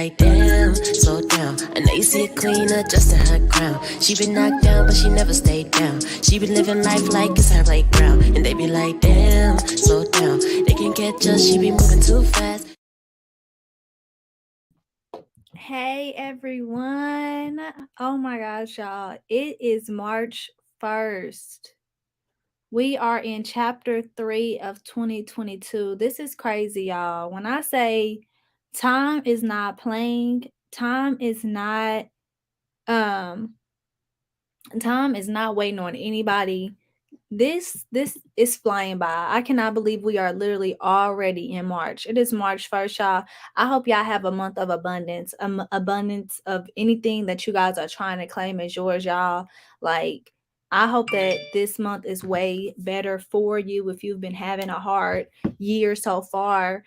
like, damn, slow down. I know you see a queen adjusting her crown. She been knocked down, but she never stayed down. She been living life like it's her playground. And they be like, damn, slow down. They can't catch us, she be moving too fast. Hey everyone. Oh my gosh, y'all. It is March 1st. We are in chapter 3 of 2022. This is crazy, y'all. When I say time is not playing, um time is not waiting on anybody. This is flying by. I cannot believe we are literally already in March. It is March 1st, y'all. I hope y'all have a month of abundance, abundance of anything that you guys are trying to claim as yours, y'all. Like, I hope that this month is way better for you if you've been having a hard year so far.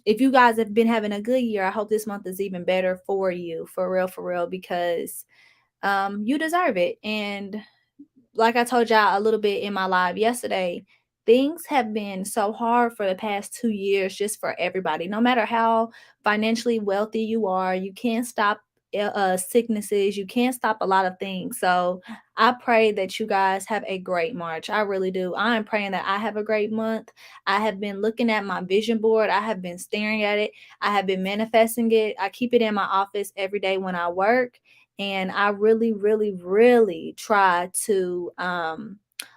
If you guys have been having a good year, I hope this month is even better for you, for real, because you deserve it. And like I told y'all a little bit in my live yesterday, things have been so hard for the past 2 years just for everybody. No matter how financially wealthy you are, you can't stop sicknesses, you can't stop a lot of things. So I pray that you guys have a great March. I really do. I am praying that I have a great month. I have been looking at my vision board, I have been staring at it, I have been manifesting it. I keep it in my office every day when I work, and I really, really, really try to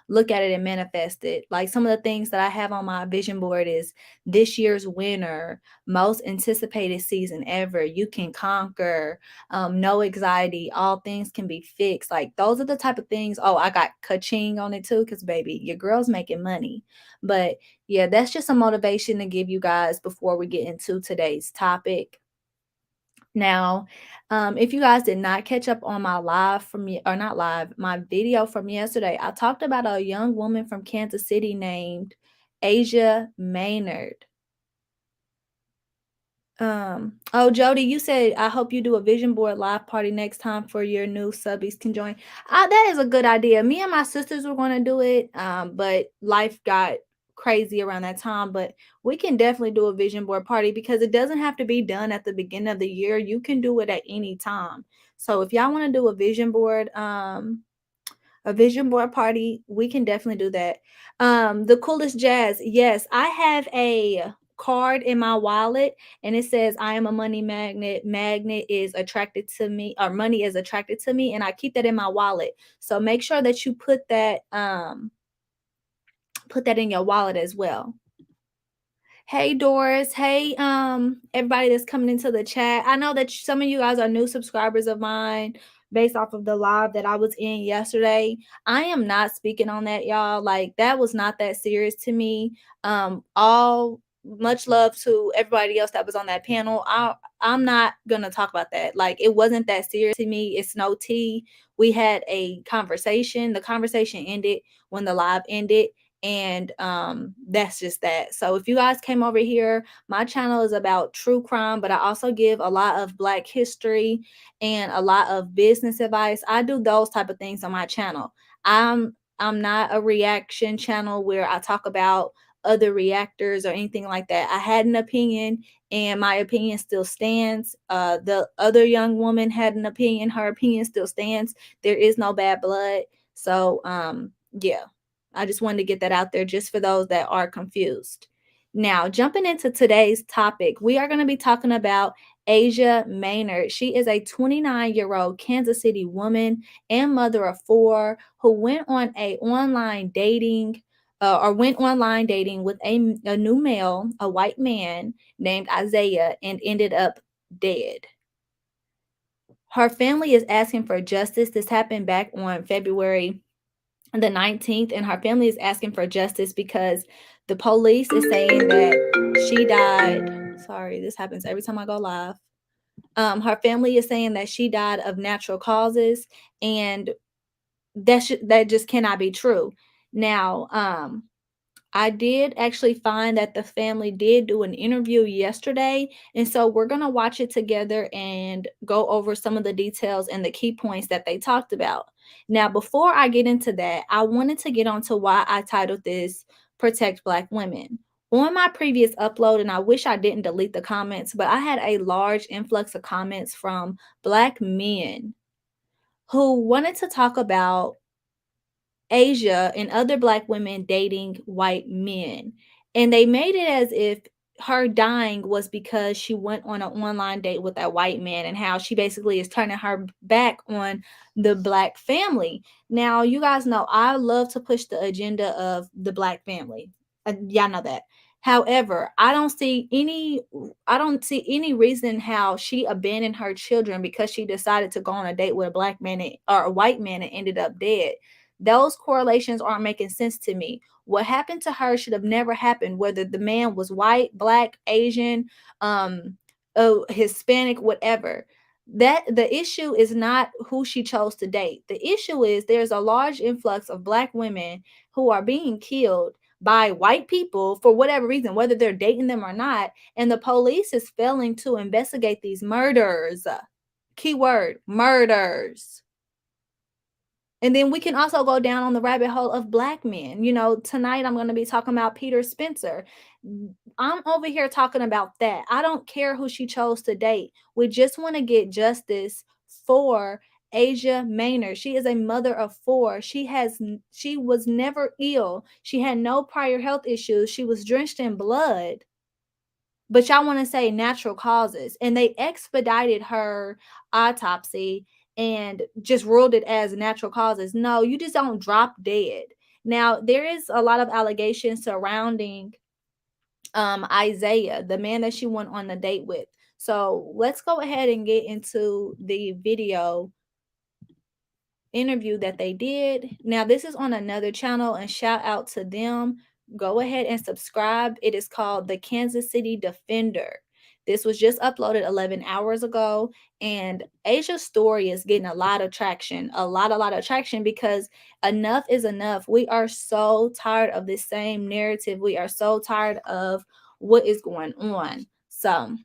look at it and manifest it. Like, some of the things that I have on my vision board is this year's winner, most anticipated season ever, you can conquer, no anxiety, all things can be fixed. Like, those are the type of things. Oh, I got ka-ching on it too, because baby, your girl's making money. But yeah, that's just a motivation to give you guys before we get into today's topic. Now, if you guys did not catch up on my live from or not live, my video from yesterday, I talked about a young woman from Kansas City named ASIA Maynard. Oh, Jody, you said I hope you do a vision board live party next time for your new subbies can join. That is a good idea. Me and my sisters were going to do it, but life got crazy around that time. But we can definitely do a vision board party because it doesn't have to be done at the beginning of the year. You can do it at any time. So if y'all want to do a vision board party, we can definitely do that. The coolest jazz. Yes, I have a card in my wallet and it says I am a money magnet. Magnet is attracted to me, or money is attracted to me, and I keep that in my wallet. So make sure that you put that in your wallet as well. Hey Doris, hey everybody that's coming into the chat. I know that some of you guys are new subscribers of mine based off of the live that I was in yesterday. I am not speaking on that, y'all. Like, that was not that serious to me. All much love to everybody else that was on that panel. I'm not gonna talk about that. Like, it wasn't that serious to me. It's no tea. We had a conversation. The conversation ended when the live ended, and that's just that. So if you guys came over here, my channel is about true crime, but I also give a lot of Black history and a lot of business advice. I do those type of things on my channel. I'm not a reaction channel where I talk about other reactors or anything like that. I had an opinion and my opinion still stands. The other young woman had an opinion, her opinion still stands. There is no bad blood. So yeah, I just wanted to get that out there just for those that are confused. Now, jumping into today's topic, we are going to be talking about ASIA Maynard. She is a 29-year-old Kansas City woman and mother of four who went on went online dating with a new male, a white man named Isaiah, and ended up dead. Her family is asking for justice. This happened back on February the 19th, and her family is asking for justice because the police is saying that she died. Sorry, this happens every time I go live. Her family is saying that she died of natural causes, and that just cannot be true. Now, I did actually find that the family did do an interview yesterday, and so we're going to watch it together and go over some of the details and the key points that they talked about. Now, before I get into that, I wanted to get on to why I titled this Protect Black Women. On my previous upload, and I wish I didn't delete the comments, but I had a large influx of comments from Black men who wanted to talk about Asia and other Black women dating white men. And they made it as if her dying was because she went on an online date with a white man, and how she basically is turning her back on the Black family. Now, you guys know I love to push the agenda of the Black family. Y'all know that. However, I don't see any reason how she abandoned her children because she decided to go on a date with a black man or a white man and ended up dead. Those correlations aren't making sense to me. What happened to her should have never happened, whether the man was white, black, Asian, um, Hispanic, whatever. That the issue is not who she chose to date. The issue is there's a large influx of Black women who are being killed by white people for whatever reason, whether they're dating them or not, and the police is failing to investigate these murders. Keyword murders. And then we can also go down on the rabbit hole of Black men. You know, tonight I'm going to be talking about Peter Spencer. I'm over here talking about that. I don't care who she chose to date. We just want to get justice for Asia Maynard. She is a mother of four. She was never ill. She had no prior health issues. She was drenched in blood, but y'all want to say natural causes, and they expedited her autopsy and just ruled it as natural causes. No, you just don't drop dead. Now there is a lot of allegations surrounding Isaiah, the man that she went on the date with. So let's go ahead and get into the video interview that they did. Now, this is on another channel, and shout out to them. Go ahead and subscribe. It is called the Kansas City Defender. This was just uploaded 11 hours ago, and Asia's story is getting a lot of traction, a lot of traction, because enough is enough. We are so tired of this same narrative. We are so tired of what is going on. So,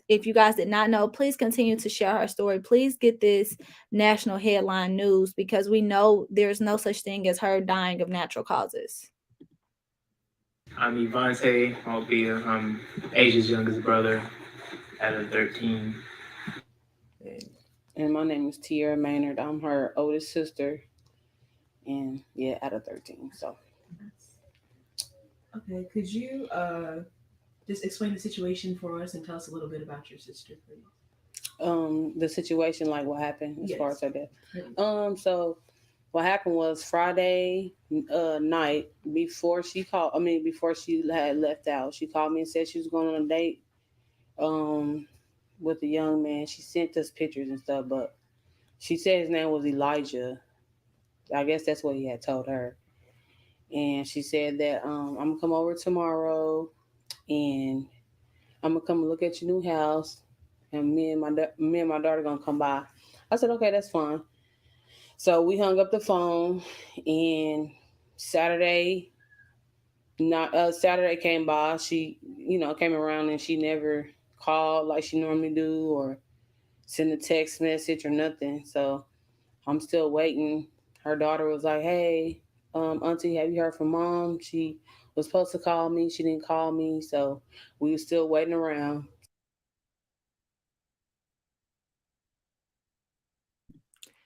if you guys did not know, please continue to share her story. Please get this national headline news, because we know there's no such thing as her dying of natural causes. I'm Evante. I'll be Asia's youngest brother out of 13. And my name is Tiara Maynard. I'm her oldest sister, and yeah, out of 13. So, Okay, could you just explain the situation for us and tell us a little bit about your sister, please? the situation, like what happened as far Yes. as her death. So what happened was Friday night before she called. I mean, before she had left out, she called me and said she was going on a date um with a young man. She sent us pictures and stuff, but she said his name was Elijah. I guess that's what he had told her. And she said that I'm gonna come over tomorrow, and I'm gonna come look at your new house, and me and my daughter gonna come by. I said, okay, that's fine. So we hung up the phone, and Saturday, not Saturday came by. She, came around, and she never called like she normally do, or send a text message or nothing. So I'm still waiting. Her daughter was like, "Hey, Auntie, have you heard from Mom? She was supposed to call me. She didn't call me." So we were still waiting around.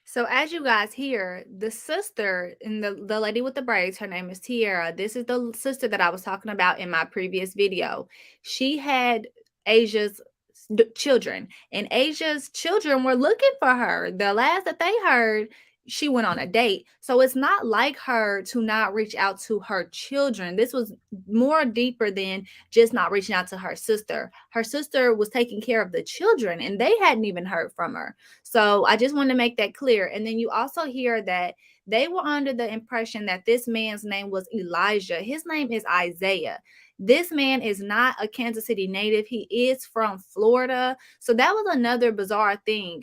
So as you guys hear, the sister and the lady with the braids, her name is Tiara. This is the sister that I was talking about in my previous video. She had Asia's children, and Asia's children were looking for her. The last that they heard, she went on a date. So it's not like her to not reach out to her children. This was more deeper than just not reaching out to her sister. Her sister was taking care of the children, and they hadn't even heard from her. So I just want to make that clear. And then you also hear that they were under the impression that this man's name was Elijah. His name is Isaiah. This man is not a Kansas City native. He is from Florida. So that was another bizarre thing.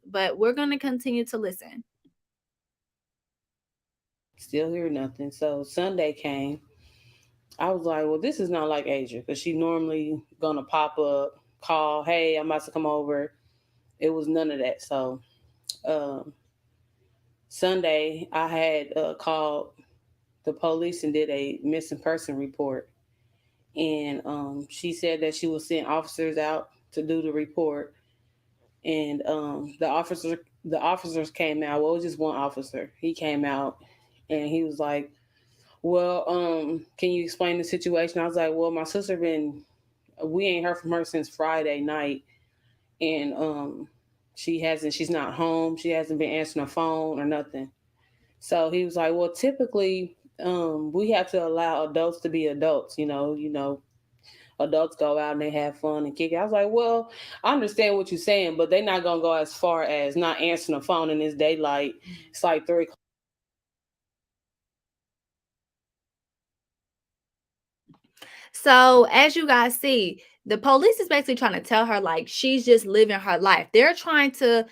But we're going to continue to listen. Still hear nothing. So Sunday came. I was like, well, this is not like Asia, because she normally gonna pop up, call, hey, I'm about to come over. It was none of that. So um, Sunday, I had called the police and did a missing person report. and she said that she will send officers out to do the report. And the officers came out. Well, it was just one officer. He came out, and he was like, "Well, can you explain the situation?" I was like, "Well, my sister been we ain't heard from her since Friday night, and she's not home. She hasn't been answering her phone or nothing." So he was like, "Well, typically, we have to allow adults to be adults. Adults go out and they have fun and kick it." I was like, "Well, I understand what you're saying, but they're not gonna go as far as not answering the phone in this daylight. It's like 3 o'clock." So, as you guys see, the police is basically trying to tell her like she's just living her life. They're trying to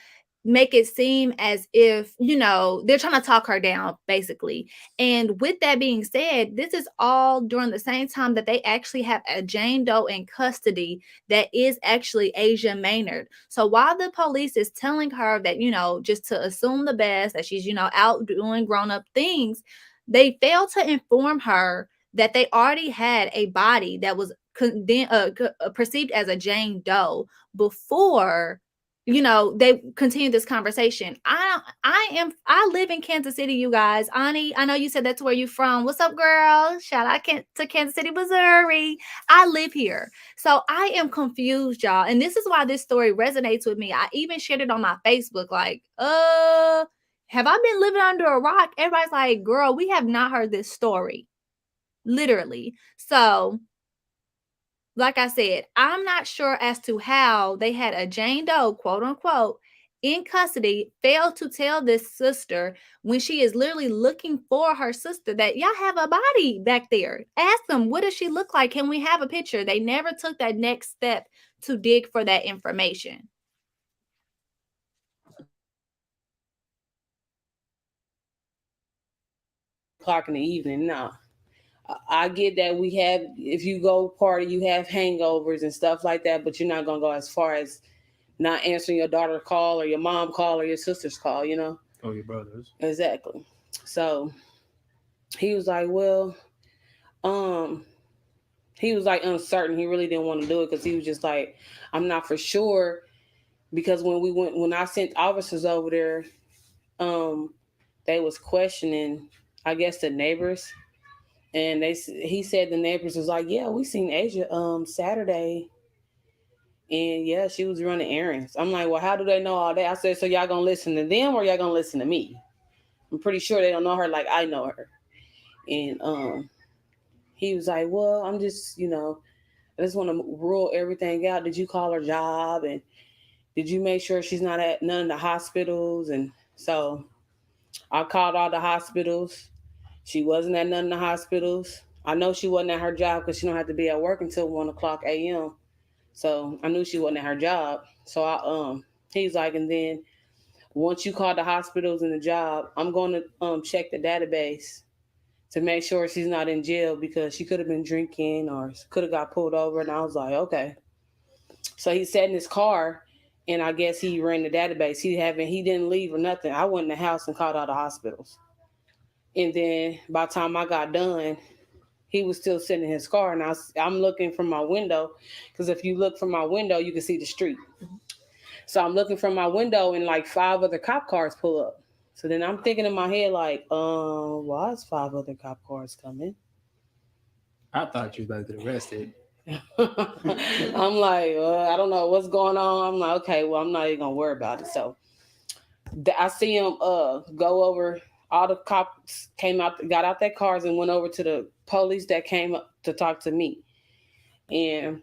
make it seem as if, they're trying to talk her down, basically. And with that being said, this is all during the same time that they actually have a Jane Doe in custody that is actually Asia Maynard. So while the police is telling her that, just to assume the best, that she's, out doing grown up things, they fail to inform her that they already had a body that was perceived as a Jane Doe before they continue this conversation. I live in Kansas City, you guys. Ani, I know you said that's where you're from. What's up, girl? Shout out to Kansas City, Missouri. I live here. So I am confused, y'all. And this is why this story resonates with me. I even shared it on my Facebook, like, have I been living under a rock? Everybody's like, girl, we have not heard this story. Literally. So, like I said, I'm not sure as to how they had a Jane Doe, quote unquote, in custody, failed to tell this sister when she is literally looking for her sister that y'all have a body back there. Ask them, what does she look like? Can we have a picture? They never took that next step to dig for that information. O'clock in the evening. No, I get that if you go party, you have hangovers and stuff like that, but you're not gonna go as far as not answering your daughter's call or your mom call or your sister's call. Or your brothers. Exactly. So he was like, well, he was like uncertain. He really didn't want to do it because he was just like, I'm not for sure. Because when I sent officers over there, they was questioning, I guess, the neighbors. And he said the neighbors was like, yeah, we seen Asia Saturday, and yeah, she was running errands. I'm like, well, how do they know all that? I said, so y'all gonna listen to them or y'all gonna listen to me? I'm pretty sure they don't know her like I know her. And he was like, well, I'm just, I just want to rule everything out. Did you call her job? And did you make sure she's not at none of the hospitals? And so I called all the hospitals. She wasn't at none of the hospitals. I know she wasn't at her job because she don't have to be at work until 1:00 a.m. So I knew she wasn't at her job. So he's like, and then once you call the hospitals and the job, I'm going to check the database to make sure she's not in jail because she could have been drinking or could have got pulled over. And I was like, okay. So he sat in his car, and I guess he ran the database. He didn't leave or nothing. I went in the house and called all the hospitals. And then by the time I got done, he was still sitting in his car, and I'm looking from my window, because if you look from my window, you can see the street. So I'm looking from my window, and like 5 other cop cars pull up. So then I'm thinking in my head, like, why is 5 other cop cars coming? I thought you was about to get arrested. I'm like, I don't know what's going on. I'm like, okay, well, I'm not even gonna worry about it. So I see him go over. All the cops came out, got out their cars, and went over to the police that came up to talk to me. And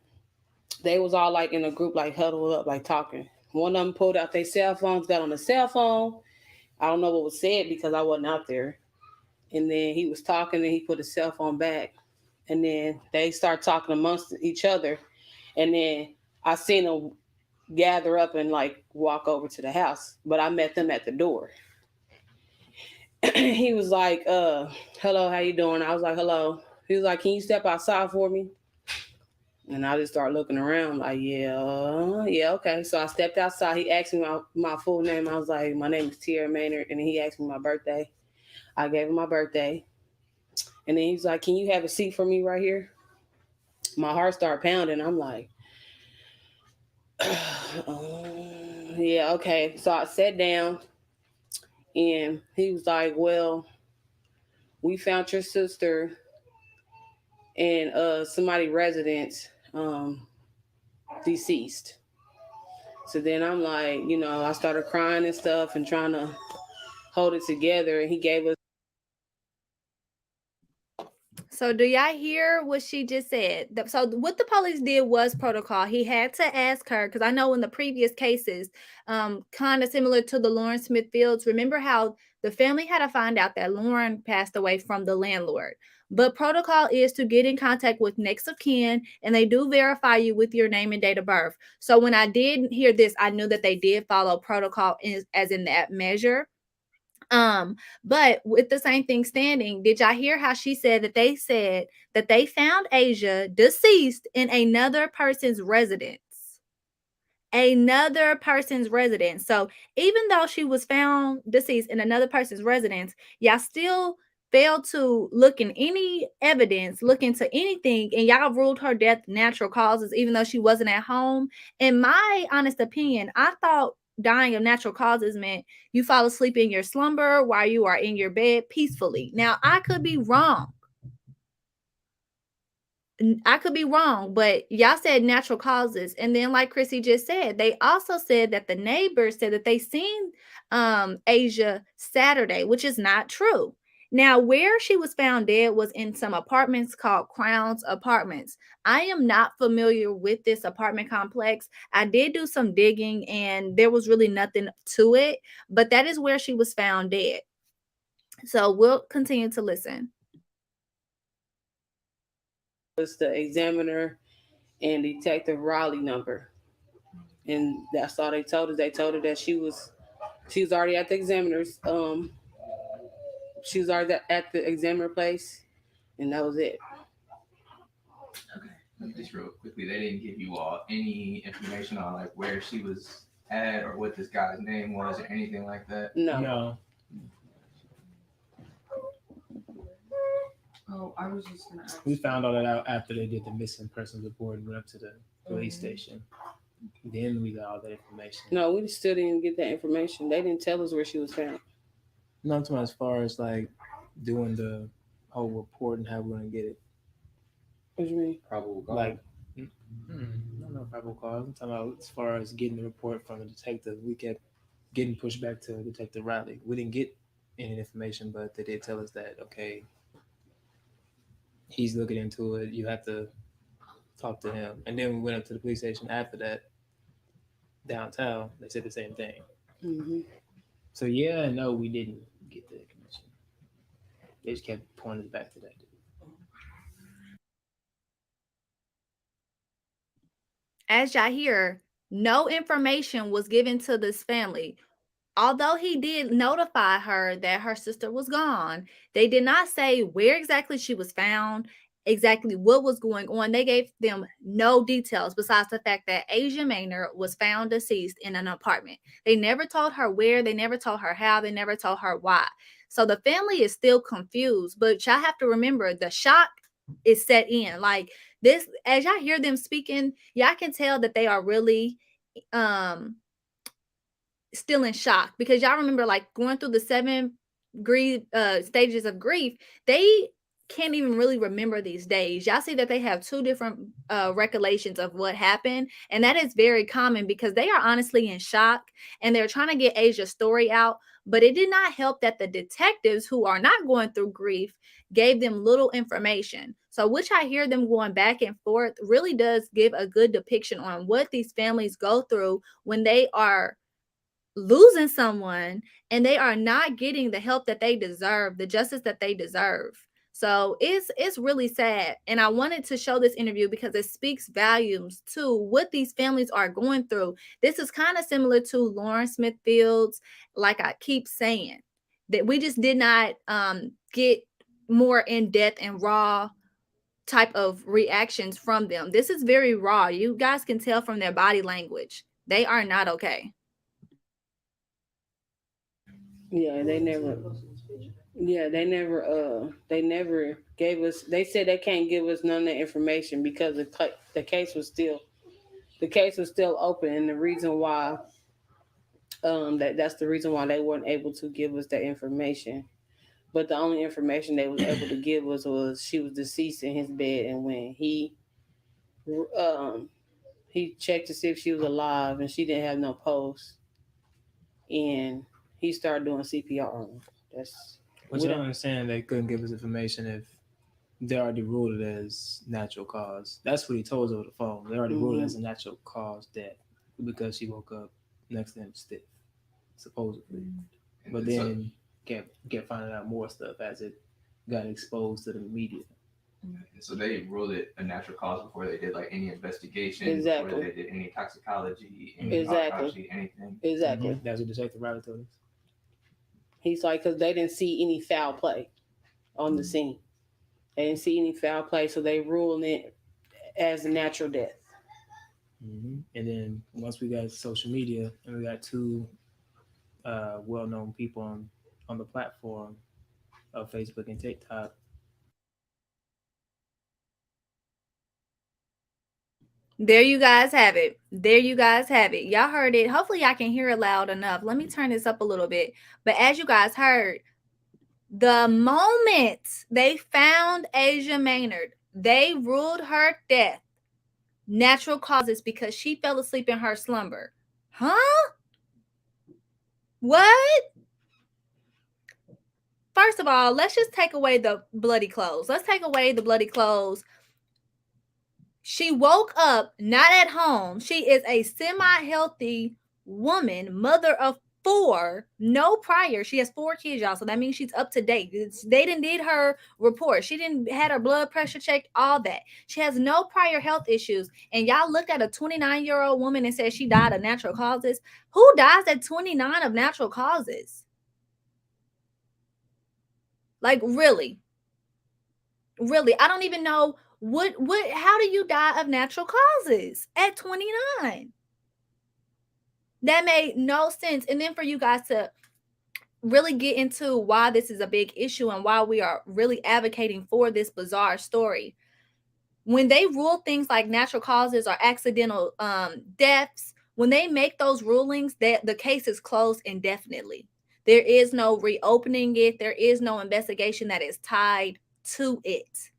they was all like in a group, like huddled up, like talking. One of them pulled out their cell phones, got on the cell phone. I don't know what was said because I wasn't out there. And then he was talking, and he put his cell phone back. And then they start talking amongst each other. And then I seen them gather up and like walk over to the house. But I met them at the door. He was like, hello, how you doing? I was like, hello. He was like, can you step outside for me? And I just started looking around like, yeah, okay. So I stepped outside. He asked me my full name. I was like, my name is ASIA Maynard. And then he asked me my birthday. I gave him my birthday. And then he was like, can you have a seat for me right here? my heart started pounding. I'm like, yeah, okay. So I sat down, and he was like, well, we found your sister in somebody residence, deceased. So then I'm like, I started crying and stuff and trying to hold it together. And he gave us. So do y'all hear what she just said? So what the police did was protocol. He had to ask her, because I know in the previous cases, kind of similar to the Lauren Smith Fields, remember how the family had to find out that Lauren passed away from the landlord. But protocol is to get in contact with next of kin, and they do verify you with your name and date of birth. So when I did hear this, I knew that they did follow protocol as in that measure. But with the same thing standing, did y'all hear how she said that they found Asia deceased in another person's residence? Another person's residence. So even though she was found deceased in another person's residence, y'all still failed to look in any evidence, look into anything, and y'all ruled her death natural causes, even though she wasn't at home. In my honest opinion, I thought dying of natural causes meant you fall asleep in your slumber while you are in your bed peacefully. Now, I could be wrong. But y'all said natural causes. And then, like Chrissy just said, they also said that the neighbors said that they seen Asia Saturday, which is not true. Now, where she was found dead was in some apartments called Crowns Apartments. I am not familiar with this apartment complex. I did do some digging and there was really nothing to it, but that is where she was found dead. So we'll continue to listen. Was the examiner and Detective Raleigh number, and that's all they told us. They told her that she was already at the examiner's. She was already at the examiner place, and that was it. Okay. Just real quickly, they didn't give you all any information on like where she was at or what this guy's name was or anything like that. No. Oh, I was just gonna ask. We found all that out after they did the missing persons report and went up to the police station. Then we got all that information. No, we still didn't get that information. They didn't tell us where she was found. Not too much as far as like doing the whole report and how we're gonna get it. What do you mean? Probable cause. Like, no probable cause. I'm talking about as far as getting the report from the detective. We kept getting pushed back to Detective Riley. We didn't get any information, but they did tell us that, okay, he's looking into it. You have to talk to him. And then we went up to the police station after that, downtown. They said the same thing. Mm-hmm. So yeah and no, we didn't get the information. They just kept pointing us back to that. As y'all hear, no information was given to this family. Although he did notify her that her sister was gone, they did not say where exactly she was found, exactly what was going on. They gave them no details besides the fact that ASIA Maynard was found deceased in an apartment. They never told her where, they never told her how, they never told her why. So the family is still confused, but y'all have to remember the shock is set in. Like this, as y'all hear them speaking, y'all can tell that they are really still in shock, because y'all remember like going through the 7 stages of grief. They can't even really remember these days. Y'all see that they have 2 different recollections of what happened, and that is very common because they are honestly in shock and they're trying to get Asia's story out. But it did not help that the detectives, who are not going through grief, gave them little information. So which I hear them going back and forth really does give a good depiction on what these families go through when they are losing someone and they are not getting the help that they deserve, the justice that they deserve. So it's really sad. And I wanted to show this interview because it speaks volumes to what these families are going through. This is kind of similar to Lauren Smith Fields, like I keep saying, that we just did not get more in-depth and raw type of reactions from them. This is very raw. You guys can tell from their body language. They are not okay. Yeah, they never. Yeah, they never gave us. They said they can't give us none of the information because the case was still open, and the reason why that's the reason why they weren't able to give us that information. But the only information they was able to give us was she was deceased in his bed, and when um he checked to see if she was alive, and she didn't have no pulse, and he started doing CPR on her. That's But we you don't don't. understand they couldn't give us information if they already ruled it as natural cause. That's what he told us over the phone. They already ruled it as a natural cause death because she woke up next to him stiff, supposedly. But So, then kept finding out more stuff as it got exposed to the media. so they ruled it a natural cause before they did like any investigation, Exactly. before they did any toxicology, any Exactly. autopsy, anything. Exactly. That's what Detective Riley told us. He's like, because they didn't see any foul play on the scene. They didn't see any foul play, so they ruled it as a natural death. And then once we got social media and we got two well-known people on the platform of Facebook and TikTok. There you guys have it. There you guys have it. Y'all heard it. Hopefully I can hear it loud enough. Let me turn this up a little bit. But as you guys heard, the moment they found ASIA Maynard, they ruled her death natural causes because she fell asleep in her slumber. Huh? What? First of all, let's just take away the bloody clothes. Let's take away the bloody clothes. She woke up not at home. She is a semi-healthy woman, mother of 4, no prior. She has 4 kids, y'all. So that means she's up to date. They didn't did her report. She didn't had her blood pressure checked, all that. She has no prior health issues. And y'all look at a 29-year-old woman and said she died of natural causes. Who dies at 29 of natural causes? Like, really? Really? I don't even know how do you die of natural causes at 29? That made no sense. And then for you guys to really get into why this is a big issue and why we are really advocating for this bizarre story. When they rule things like natural causes or accidental deaths, when they make those rulings, that the case is closed indefinitely. There is no reopening it. There is no investigation that is tied to it.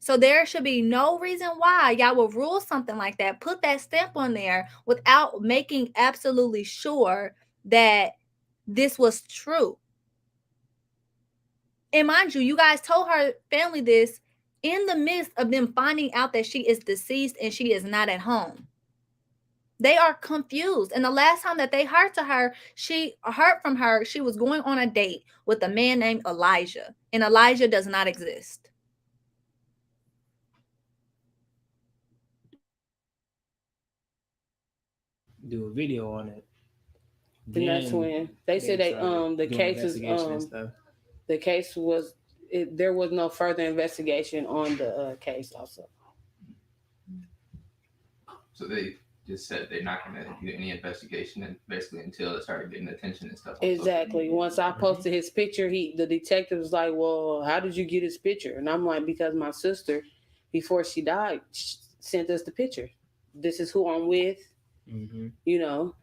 So there should be no reason why y'all will rule something like that, put that stamp on there without making absolutely sure that this was true. And mind you, you guys told her family this in the midst of them finding out that she is deceased and she is not at home. They are confused. And the last time that they heard from her, she was going on a date with a man named Elijah. And Elijah does not exist. Do a video on it. And that's when they said the case is the case was there was no further investigation on the case also. So they just said they're not going to do any investigation, and basically until it started getting attention and stuff. Exactly. Once I posted his picture, the detective was like, "Well, how did you get his picture?" And I'm like, "Because my sister, before she died, sent us the picture. This is who I'm with." You know,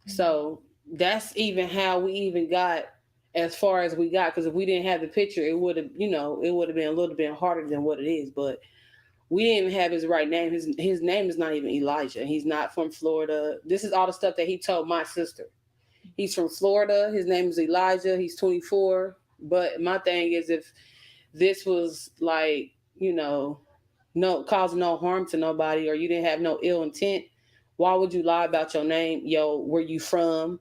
so that's even how we even got as far as we got. Because if we didn't have the picture, it would have, been a little bit harder than what it is. But we didn't have his right name. His name is not even Elijah. He's not from Florida. This is all the stuff that he told my sister. He's from Florida. His name is Elijah. He's 24. But my thing is, if this was like, no causing no harm to nobody, or you didn't have no ill intent, why would you lie about your name? Where you from?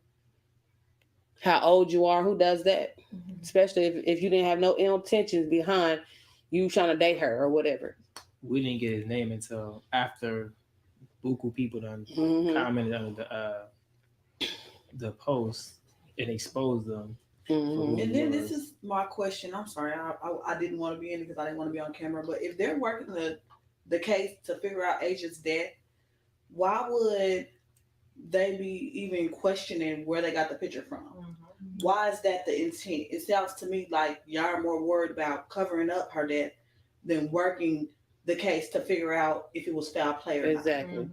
How old you are? Who does that? Mm-hmm. Especially if you didn't have no ill intentions behind you trying to date her or whatever. We didn't get his name until after buku people done commented on the post and exposed them. Mm-hmm. And then this is my question. I'm sorry, I didn't want to be in it because I didn't want to be on camera. But if they're working the case to figure out Asia's death, why would they be even questioning where they got the picture from? Why is that the intent? It sounds to me like y'all are more worried about covering up her death than working the case to figure out if it was foul play or not. Exactly.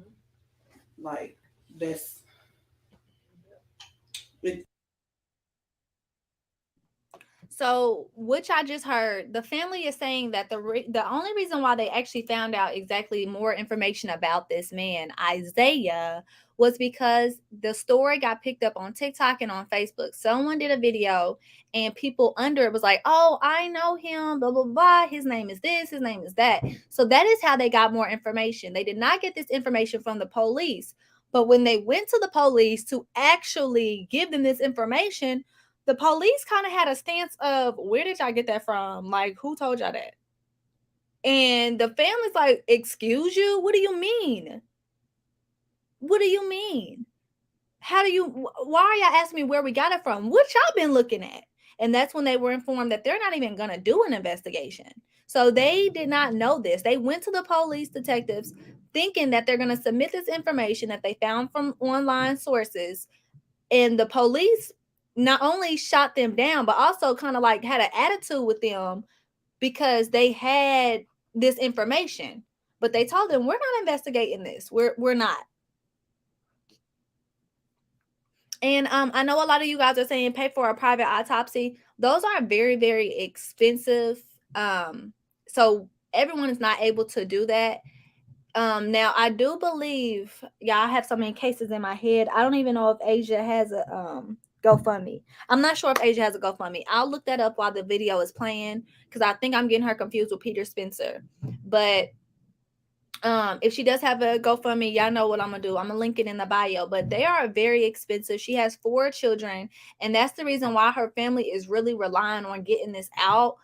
Like that's it. So, which I just heard, the family is saying that the only reason why they actually found out exactly more information about this man, Isaiah, was because the story got picked up on TikTok and on Facebook. Someone did a video, and people under it was like, "Oh, I know him, blah blah blah. His name is this, his name is that." So that is how they got more information. They did not get this information from the police, but when they went to the police to actually give them this information, the police kind of had a stance of, where did y'all get that from? Like, who told y'all that? And the family's like, excuse you? What do you mean? What do you mean? Why are y'all asking me where we got it from? What y'all been looking at? And that's when they were informed that they're not even going to do an investigation. So they did not know this. They went to the police detectives thinking that they're going to submit this information that they found from online sources. And the police not only shot them down, but also kind of like had an attitude with them because they had this information. But they told them, we're not investigating this. We're not. And I know a lot of you guys are saying pay for a private autopsy. Those are very, very expensive. So everyone is not able to do that. Now I do believe, yeah, I have so many cases in my head. I don't even know if Asia has a GoFundMe. I'm not sure if Asia has a GoFundMe. I'll look that up while the video is playing because I think I'm getting her confused with Peter Spencer. But if she does have a GoFundMe, y'all know what I'm gonna do. I'm gonna link it in the bio. But they are very expensive. She has 4 children, and that's the reason why her family is really relying on getting this out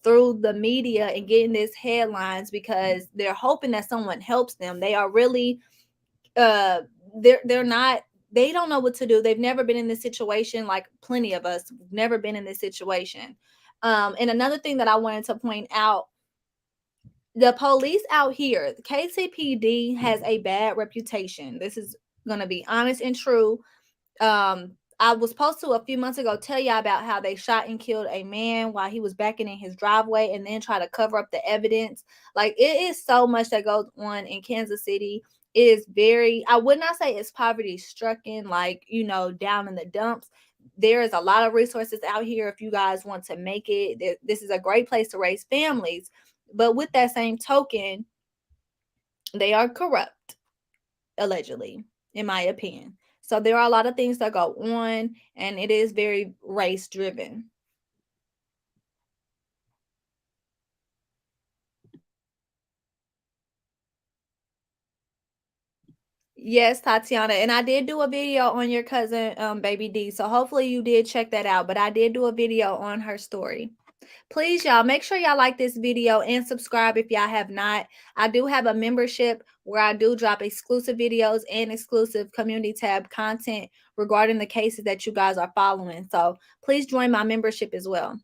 through the media and getting this headlines, because they're hoping that someone helps them. They are really they're not, they don't know what to do. They've never been in this situation, like plenty of us never been in this situation. And another thing that I wanted to point out, the police out here, the KCPD has a bad reputation. This is going to be honest and true. I was supposed to a few months ago tell y'all about how they shot and killed a man while he was backing in his driveway and then try to cover up the evidence. Like, it is so much that goes on in Kansas City. It is very, I would not say it's poverty stricken, like, down in the dumps. There is a lot of resources out here if you guys want to make it. This is a great place to raise families. But with that same token, they are corrupt, allegedly, in my opinion. So there are a lot of things that go on, and it is very race driven. Yes, Tatiana. And I did do a video on your cousin, Baby D. So hopefully you did check that out. But I did do a video on her story. Please, y'all, make sure y'all like this video and subscribe if y'all have not. I do have a membership where I do drop exclusive videos and exclusive community tab content regarding the cases that you guys are following. So please join my membership as well.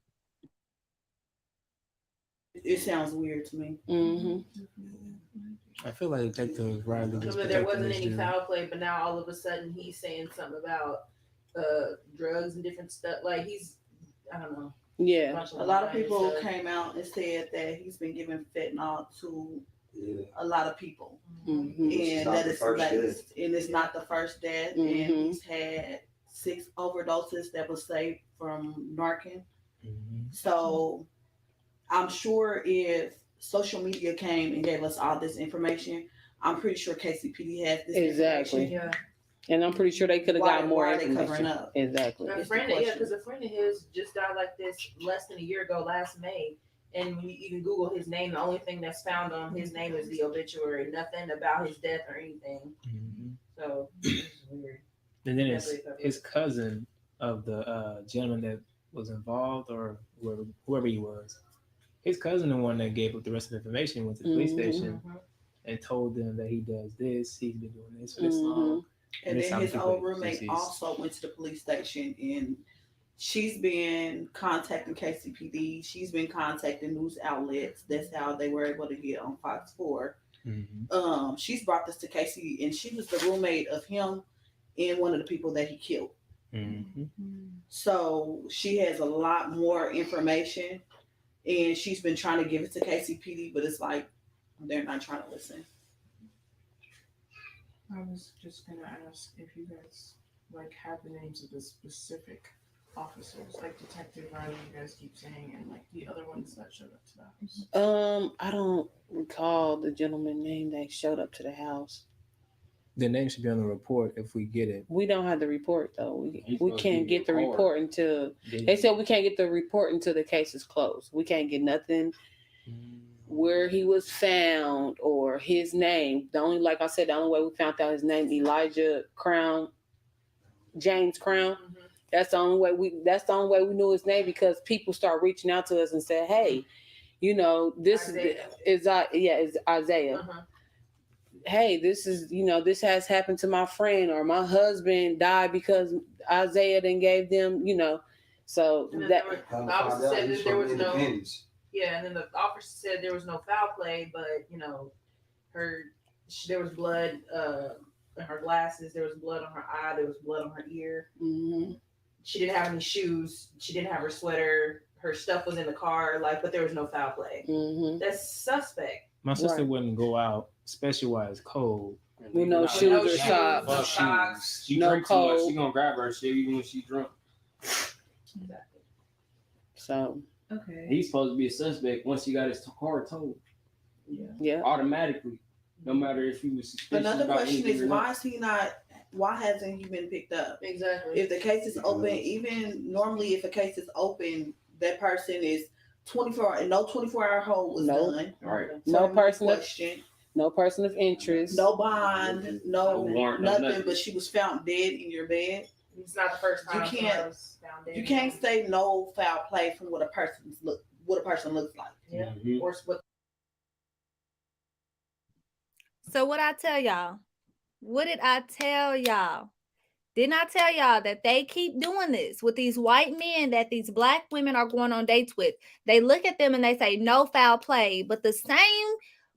It sounds weird to me. I feel like Detective Riley just But there wasn't any foul play, but now all of a sudden he's saying something about drugs and different stuff. Like, I don't know. Yeah. A lot of people came out and said that he's been giving fentanyl to a lot of people. And that is latest. And it's not the first death. And he's had 6 overdoses that was saved from Narcan. So I'm sure if social media came and gave us all this information, I'm pretty sure KCPD has this information. Yeah. And I'm pretty sure they could have got more information. Why are they covering up? Exactly. Because a friend of his just died like this less than a year ago, last May. And when you even Google his name, the only thing that's found on his name is the obituary. Nothing about his death or anything. So it's weird. And then his cousin of the gentleman that was involved, or whoever he was, his cousin, the one that gave up the rest of the information, went to the police station and told them that he does this, he's been doing this for this long. And then his old roommate also went to the police station, and she's been contacting KCPD. She's been contacting news outlets. That's how they were able to get on Fox 4. She's brought this to Casey, and she was the roommate of him and one of the people that he killed. So she has a lot more information, and she's been trying to give it to KCPD, but it's like they're not trying to listen. I was just gonna ask if you guys like have the names of the specific officers, like Detective Riley, you guys keep saying, and like the other ones that showed up to the house. I don't recall the gentleman's name that showed up to the house. The name should be on the report if we get it. We don't have the report though. We can't get the card. report until they said we can't get the report until the case is closed. We can't get nothing where he was found or his name. The only, like I said, the only way we found out his name, James Crown. That's the only way we knew his name, because people start reaching out to us and said, "Hey, you know, this is Isaiah. Hey, this is, you know, this has happened to my friend, or my husband died because Isaiah then gave them, you know." So that the officer said that there was no. Yeah, and then the officer said there was no foul play, but you know, there was blood in her glasses, there was blood on her eye, there was blood on her ear. She didn't have any shoes, she didn't have her sweater, her stuff was in the car, like, but there was no foul play. That's suspect. My sister wouldn't go out, especially while it's cold. with no shoes or socks. No socks. She No drink too much. cold. She gonna grab her shit even when she drunk. Exactly. So Okay. He's supposed to be a suspect once he got his car towed. yeah. Automatically, no matter if he was suspicious Another about question anything is, or not. why is he not? Why hasn't he been picked up? Exactly. If the case is open, even normally, if a case is open, that person is 24. No 24-hour hold was Nope. done. Right. No person of question. no person of interest. No bond, No no warrant, no nothing. nothing. But she was found dead in your bed. It's not the first time You can't- somebody was found dead. You can't say no foul play from what a person looks like. Yeah. Mhm. Or what? So what I tell y'all? What did I tell y'all? Didn't I tell y'all that they keep doing this with these white men that these black women are going on dates with? They look at them and they say no foul play, but the same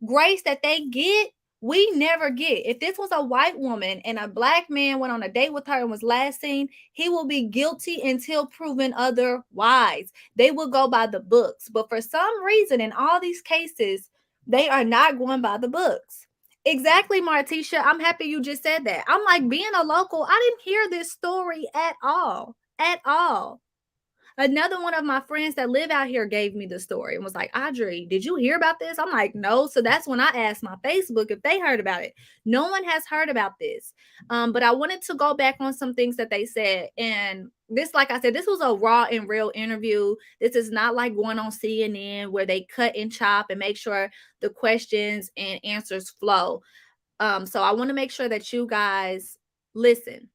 grace that they get, we never get. If this was a white woman and a black man went on a date with her and was last seen, he will be guilty until proven otherwise. They will go by the books. But for some reason, in all these cases, they are not going by the books. Exactly, Martisha. I'm happy you just said that. I'm like, being a local, I didn't hear this story at all. At all. Another one of my friends that live out here gave me the story and was like, Audrey, did you hear about this? I'm like, no. So that's when I asked my Facebook if they heard about it. No one has heard about this. But I wanted to go back on some things that they said. And this, like I said, this was a raw and real interview. This is not like going on CNN where they cut and chop and make sure the questions and answers flow. So I want to make sure that you guys listen.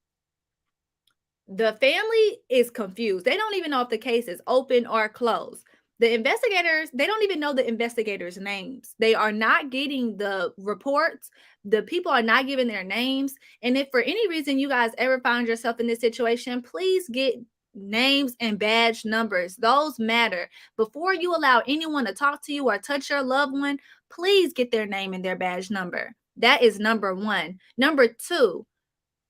The family is confused. They don't even know if the case is open or closed. The investigators, they don't even know the investigators' names. They are not getting the reports. The people are not giving their names. And if for any reason you guys ever find yourself in this situation, please get names and badge numbers. Those matter. Before you allow anyone to talk to you or touch your loved one, please get their name and their badge number. That is number one. Number two,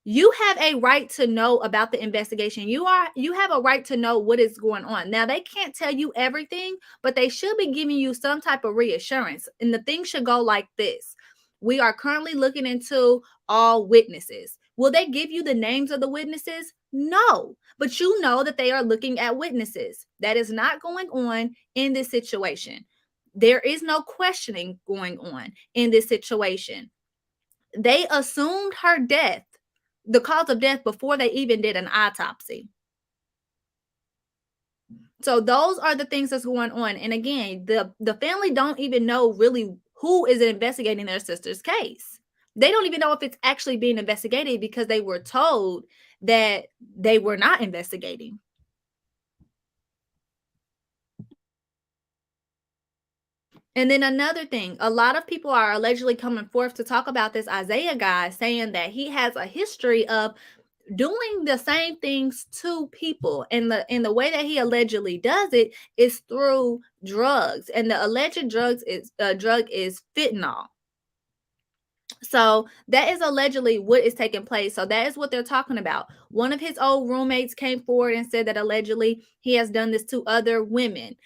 you have a right to know about the investigation. You have a right to know what is going on. Now, they can't tell you everything, but they should be giving you some type of reassurance. And the thing should go like this. We are currently looking into all witnesses. Will they give you the names of the witnesses? No, but you know that they are looking at witnesses. That is not going on in this situation. There is no questioning going on in this situation. They assumed her death, the cause of death, before they even did an autopsy. So those are the things that's going on. And again, the family don't even know really who is investigating their sister's case. They don't even know if it's actually being investigated because they were told that they were not investigating. And then another thing, a lot of people are allegedly coming forth to talk about this Isaiah guy, saying that he has a history of doing the same things to people. And the way that he allegedly does it is through drugs. And the alleged drug is fentanyl. So that is allegedly what is taking place. So that is what they're talking about. One of his old roommates came forward and said that allegedly he has done this to other women.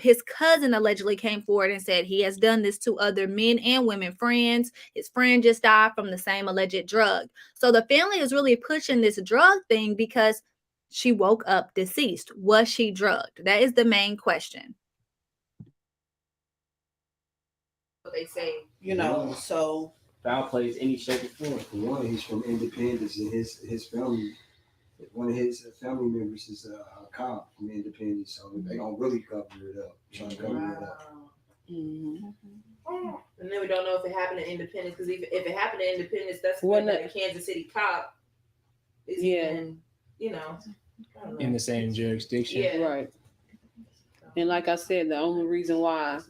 His cousin allegedly came forward and said he has done this to other men and women friends. His friend just died from the same alleged drug. So the family is really pushing this drug thing because she woke up deceased. Was she drugged? That is the main question. What they say, You know, so Foul plays any shape or form. For one, he's from Independence, and his family, one of his family members is a cop from Independence, so they don't really cover it up, trying to cover it up. Mhm. and then we don't know if it happened in Independence, because if it happened in Independence, that's Well, when the Kansas City cop is even, you know, I don't know. In the same jurisdiction. Yeah. Right. And like I said, the only reason why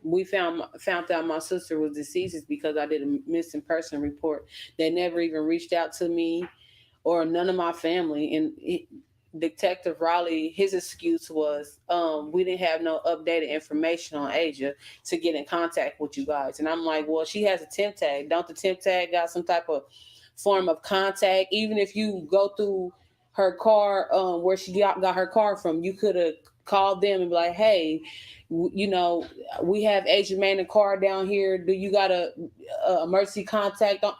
we found out my sister was deceased is because I did a missing person report. They never even reached out to me or none of my family. And Detective Raleigh, his excuse was we didn't have no updated information on Asia to get in contact with you guys. And I'm like, well, she has a temp tag. Don't the temp tag got some type of form of contact? Even if you go through her car, where she got her car from, you could have called them and be like, hey, you know, we have ASIA Maynard car down here. Do you got a emergency contact on?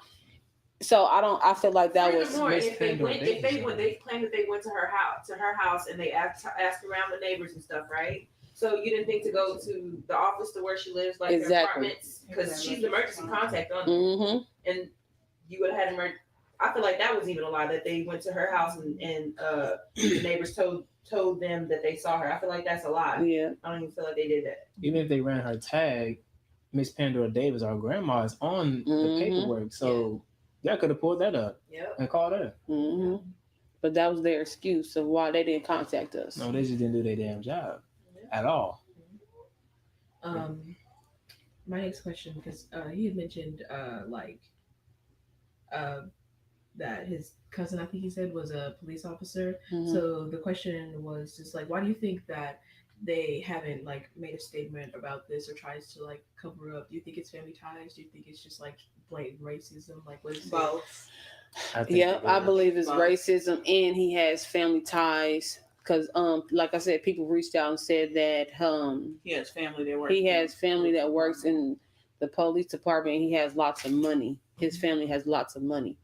So I feel like that was. If they claimed that they went to her house and they asked around the neighbors and stuff, right? So you didn't think to go to the office to where she lives, like Exactly. the apartments, because she's the emergency contact on them, Mm-hmm. and you would have had I feel like that was even a lie, that they went to her house and the neighbors told them that they saw her. I feel like that's a lie. Yeah. I don't even feel like they did that. Even if they ran her tag, Miss Pandora Davis, our grandma, is on the paperwork, so y'all could have pulled that up and called her. Mm-hmm. But that was their excuse of why they didn't contact us. No, they just didn't do their damn job at all. My next question, because he had mentioned that his cousin, I think he said, was a police officer. Mm-hmm. So the question was just like, why do you think that they haven't like made a statement about this or tries to like cover up? Do you think it's family ties? Do you think it's just like blatant racism? Like, what is both. I believe it's racism, and he has family ties. Because, like I said, people reached out and said that he has family that works. He has family that works in the police department. And he has lots of money. His family has lots of money.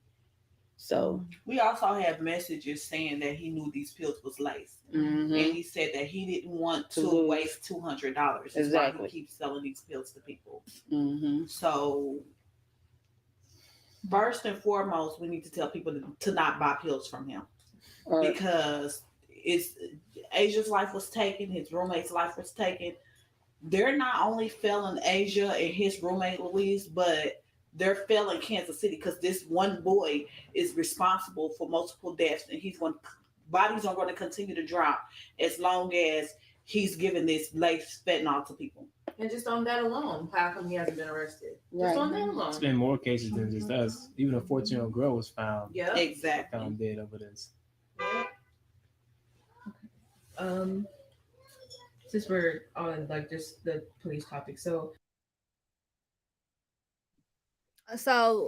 So we also have messages saying that he knew these pills was laced, and he said that he didn't want to waste $200. That's why he keeps selling these pills to people. Mm-hmm. So first and foremost, we need to tell people to not buy pills from him, because Asia's life was taken, his roommate's life was taken. They're not only failing Asia and his roommate Louise, but they're failing Kansas City, because this one boy is responsible for multiple deaths, and bodies are going to continue to drop as long as he's giving this laced fentanyl to people. And just on that alone, how come he hasn't been arrested? Right. Just on that alone. It's been more cases than just us. Even a 14-year-old girl was found. Yeah, exactly. Found dead over this. Yeah. Since we're on like just the police topic, so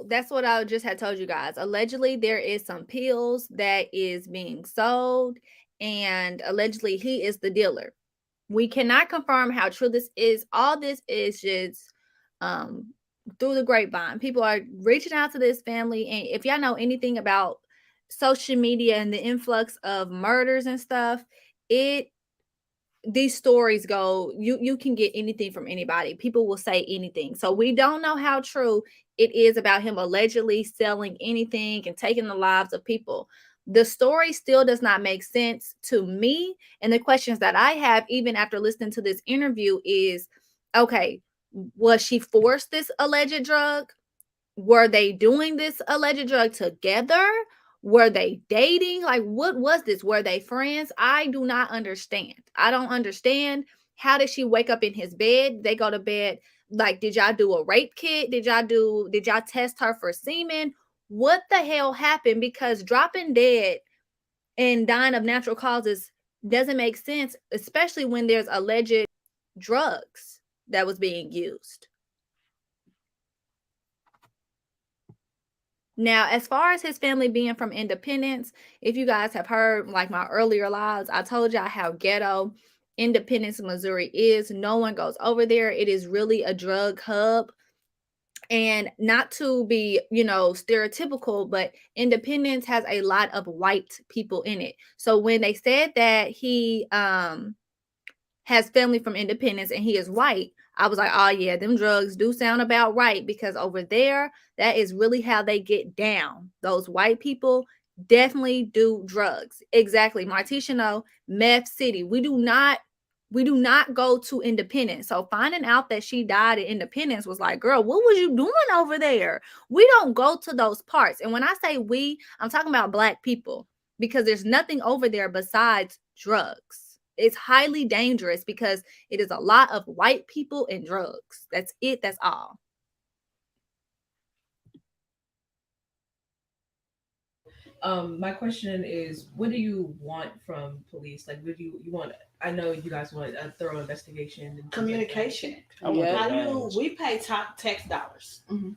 that's what I just had told you guys. Allegedly, there is some pills that is being sold, and allegedly he is the dealer. We cannot confirm how true this is. All this is just through the grapevine. People are reaching out to this family, and if y'all know anything about social media and the influx of murders and stuff, these stories go, you can get anything from anybody. People will say anything. So we don't know how true it is about him allegedly selling anything and taking the lives of people. The story still does not make sense to me. And the questions that I have, even after listening to this interview, is, okay, was she forced this alleged drug? Were they doing this alleged drug together? Were they dating? Like, what was this? Were they friends? I do not understand. I don't understand. How did she wake up in his bed? They go to bed. Like, did y'all do a rape kit? Did y'all test her for semen? What the hell happened? Because dropping dead and dying of natural causes doesn't make sense, especially when there's alleged drugs that was being used. Now, as far as his family being from Independence, if you guys have heard like my earlier lives, I told y'all how ghetto Independence, Missouri is. No one goes over there. It is really a drug hub. And not to be, stereotypical, but Independence has a lot of white people in it. So when they said that he has family from Independence and he is white, I was like, oh yeah, them drugs do sound about right, because over there, that is really how they get down. Those white people definitely do drugs. Exactly. Martisha know, Meth City. We do not go to Independence. So finding out that she died in Independence was like, girl, what was you doing over there? We don't go to those parts. And when I say we, I'm talking about Black people, because there's nothing over there besides drugs. It's highly dangerous because it is a lot of white people and drugs. That's it. That's all. My question is, what do you want from police? Like, what do you want? I know you guys want a thorough investigation and Communication. Yeah. How do we pay tax dollars? Mhm.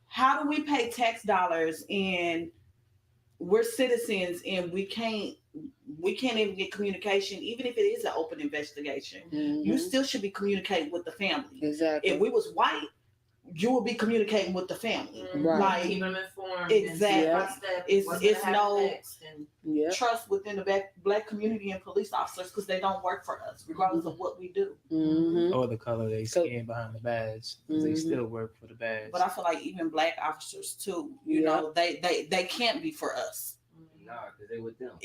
How do we pay tax dollars and we're citizens and we can't even get communication, even if it is an open investigation? You still should be communicating with the family. Exactly. If we was white, you would be communicating with the family. Right. Like, Keep them informed. Exactly. And step by step. It's no next and trust within the Black community and police officers, because they don't work for us, regardless of what we do. Or the color they skin behind the badge, because they still work for the badge. But I feel like even Black officers too, you know, they can't be for us. Nah, because they with them.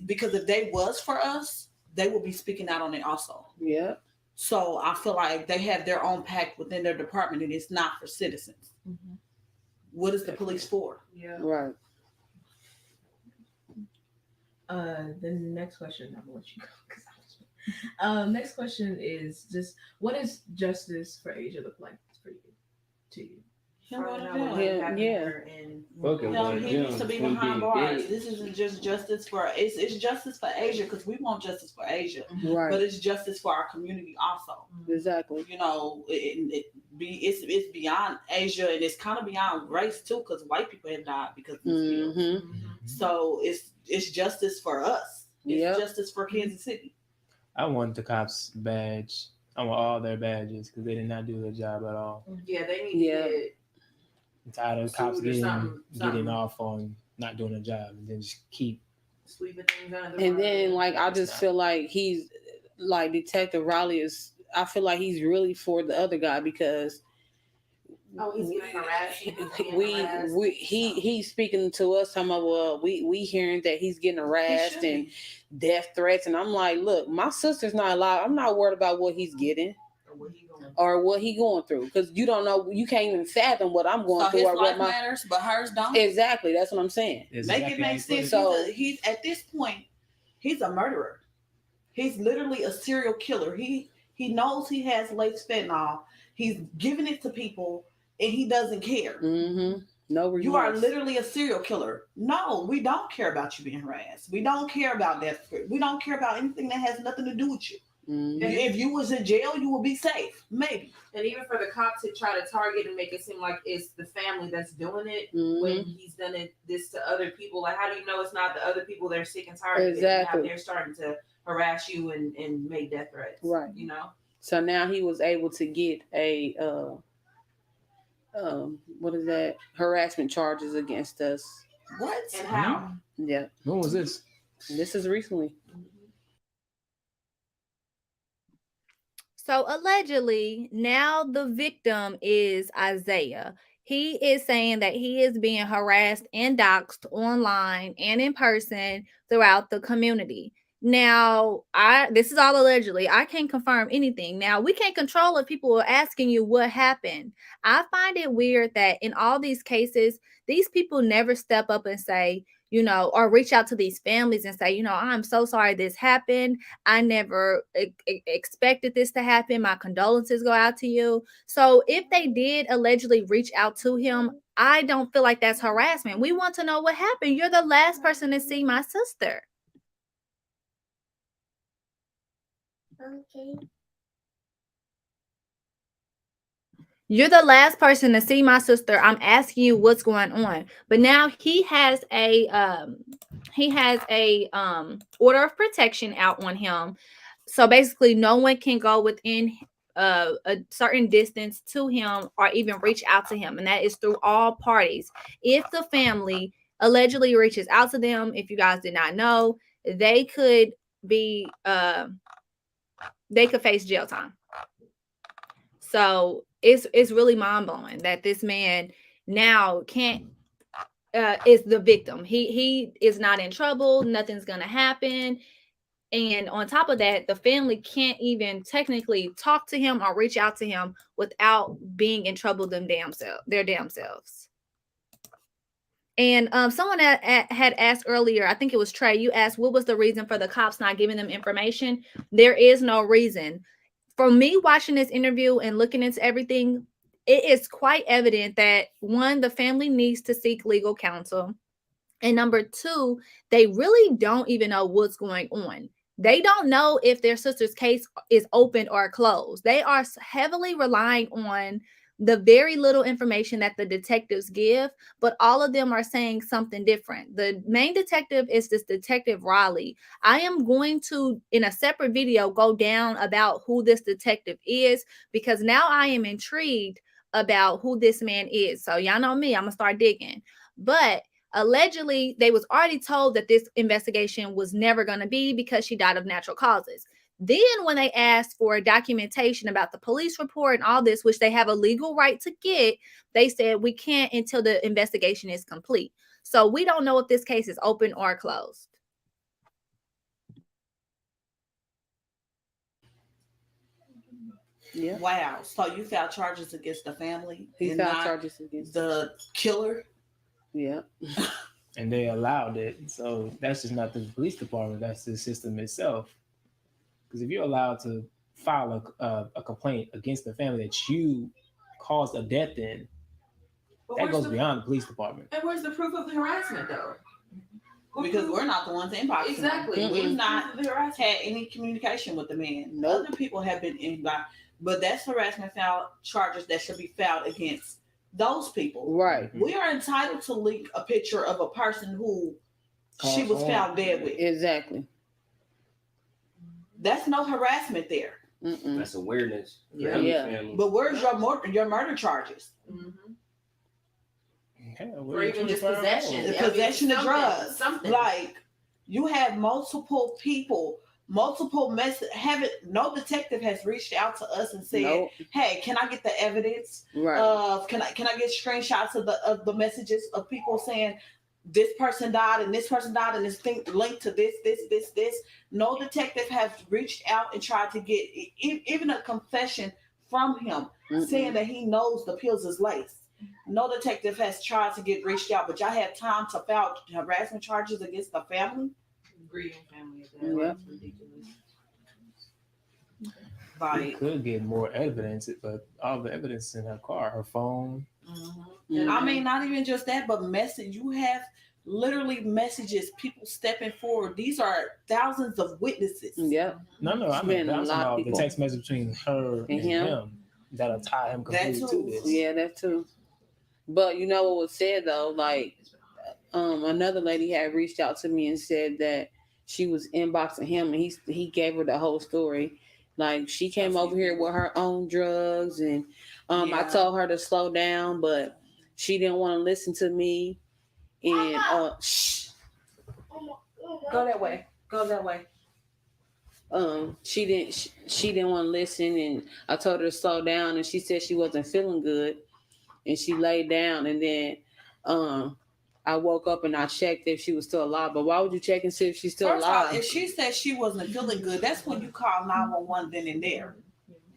Because if they was for us, they would be speaking out on it also. Yeah. So I feel like they have their own pact within their department, and it's not for citizens. What is the police for? Yeah. Right. The next question, I'm gonna let you go. Next question is just, what is justice for Asia look like for you? To you? He needs to be behind bars. This isn't just justice for it's justice for Asia, because we want justice for Asia, Right. but it's justice for our community also. Exactly. You know, it's beyond Asia, and it's kind of beyond race too, because white people have died because of this bill. So it's justice for us. It's justice for Kansas City. I want the cops' badge. I want all their badges, because they did not do their job at all. Yeah, they need to get. I'm tired of cops sued or getting something. off on not doing a job, and then just keep sweeping things under the And rug. then, like, I just feel like he's like Detective Riley is. I feel like he's really for the other guy, because he's getting harassed. he's speaking to us. Talking about, well, we hearing that he's getting harassed and death threats, and I'm like, look, my sister's not alive. I'm not worried about what he's getting or what he going through, because you don't know. You can't even fathom what I'm going through. His or life what matters, but hers don't. Exactly, that's what I'm saying. Make it make sense. So he's at this point, he's a murderer. He's literally a serial killer. He knows he has laced fentanyl. He's giving it to people, and he doesn't care. No remorse. You are literally a serial killer. No, we don't care about you being harassed. We don't care about death. We don't care about anything that has nothing to do with you. If you was in jail, you would be safe, maybe. And even for the cop to try to target and make it seem like it's the family that's doing it when he's done this to other people. Like, how do you know it's not the other people that are sick and tired of it? Now they're starting to harass you and make death threats. Right. You know? So now he was able to get a what is that? Harassment charges against us. What? And how? Yeah. When was this? This is recently. So allegedly, now the victim is Isaiah. He is saying that he is being harassed and doxxed online and in person throughout the community. Now, this is all allegedly. I can't confirm anything. Now, we can't control if people are asking you what happened. I find it weird that in all these cases, these people never step up and say, or reach out to these families and say, I'm so sorry this happened. I never expected this to happen. My condolences go out to you. So if they did allegedly reach out to him, I don't feel like that's harassment. We want to know what happened. You're the last person to see my sister. Okay. You're the last person to see my sister. I'm asking you what's going on. But now he has a order of protection out on him. So basically no one can go within a certain distance to him or even reach out to him, and that is through all parties. If the family allegedly reaches out to them, if you guys did not know, they could be they could face jail time. So it's really mind-blowing that this man now can't is the victim. He is not in trouble, nothing's gonna happen. And on top of that, the family can't even technically talk to him or reach out to him without being in trouble their damn selves. And someone had asked earlier, I think it was Trey, you asked what was the reason for the cops not giving them information. There is no reason. For me watching this interview and looking into everything, it is quite evident that one, the family needs to seek legal counsel. And number two, they really don't even know what's going on. They don't know if their sister's case is open or closed. They are heavily relying on the very little information that the detectives give, but all of them are saying something different. The main detective is this detective Riley. I am going to, in a separate video, go down about who this detective is, because now I am intrigued about who this man is. So y'all know me, I'm gonna start digging. But allegedly, they was already told that this investigation was never going to be because she died of natural causes. Then when they asked for documentation about the police report and all this, which they have a legal right to get, they said we can't until the investigation is complete. So we don't know if this case is open or closed. Yeah. Wow. So you filed charges against the family? He filed charges against the killer? Yeah. And they allowed it. So that's just not the police department, that's the system itself. Because if you're allowed to file a complaint against the family that you caused a death in, that goes beyond the police department. And where's the proof of the harassment, though? Because we're not the ones inboxing. Exactly. Mm-hmm. We've not had any communication with the man. Nope. Other people have been inboxed, but that's harassment charges that should be filed against those people. Right. We are entitled to link a picture of a person who she was found dead with. Exactly. That's no harassment there. Mm-mm. That's awareness. Yeah. But where's your murder charges? Mm-hmm. Yeah, Or even just possession. The possession of drugs. Something. Like, you have multiple people, multiple messages. No detective has reached out to us and said, Nope. "Hey, can I get the evidence? Right. Can I get screenshots of the messages of people saying this person died and this person died and this thing linked to this." No detective has reached out and tried to get even a confession from him saying that he knows the pills is laced. No detective has tried to get reached out, but y'all have time to file harassment charges against the family? Grieving family. Yep. That's ridiculous. We could get more evidence, but all the evidence in her car, her phone. Mm-hmm. I mean, not even just that, but you have literally messages, people stepping forward. These are thousands of witnesses. Yep. No, I mean, I'm talking about the text message between her and him that'll tie him completely to this. Yeah, that too. But you know what was said though, like another lady had reached out to me and said that she was inboxing him and he gave her the whole story. Like, she came over here with her own drugs and I told her to slow down, but she didn't want to listen to me. And shh. Go that way. She didn't want to listen, and I told her to slow down, and she said she wasn't feeling good, and she laid down, and then I woke up and I checked if she was still alive. But why would you check and see if she's still First alive? of all, if she said she wasn't feeling good, that's when you call 911 then and there.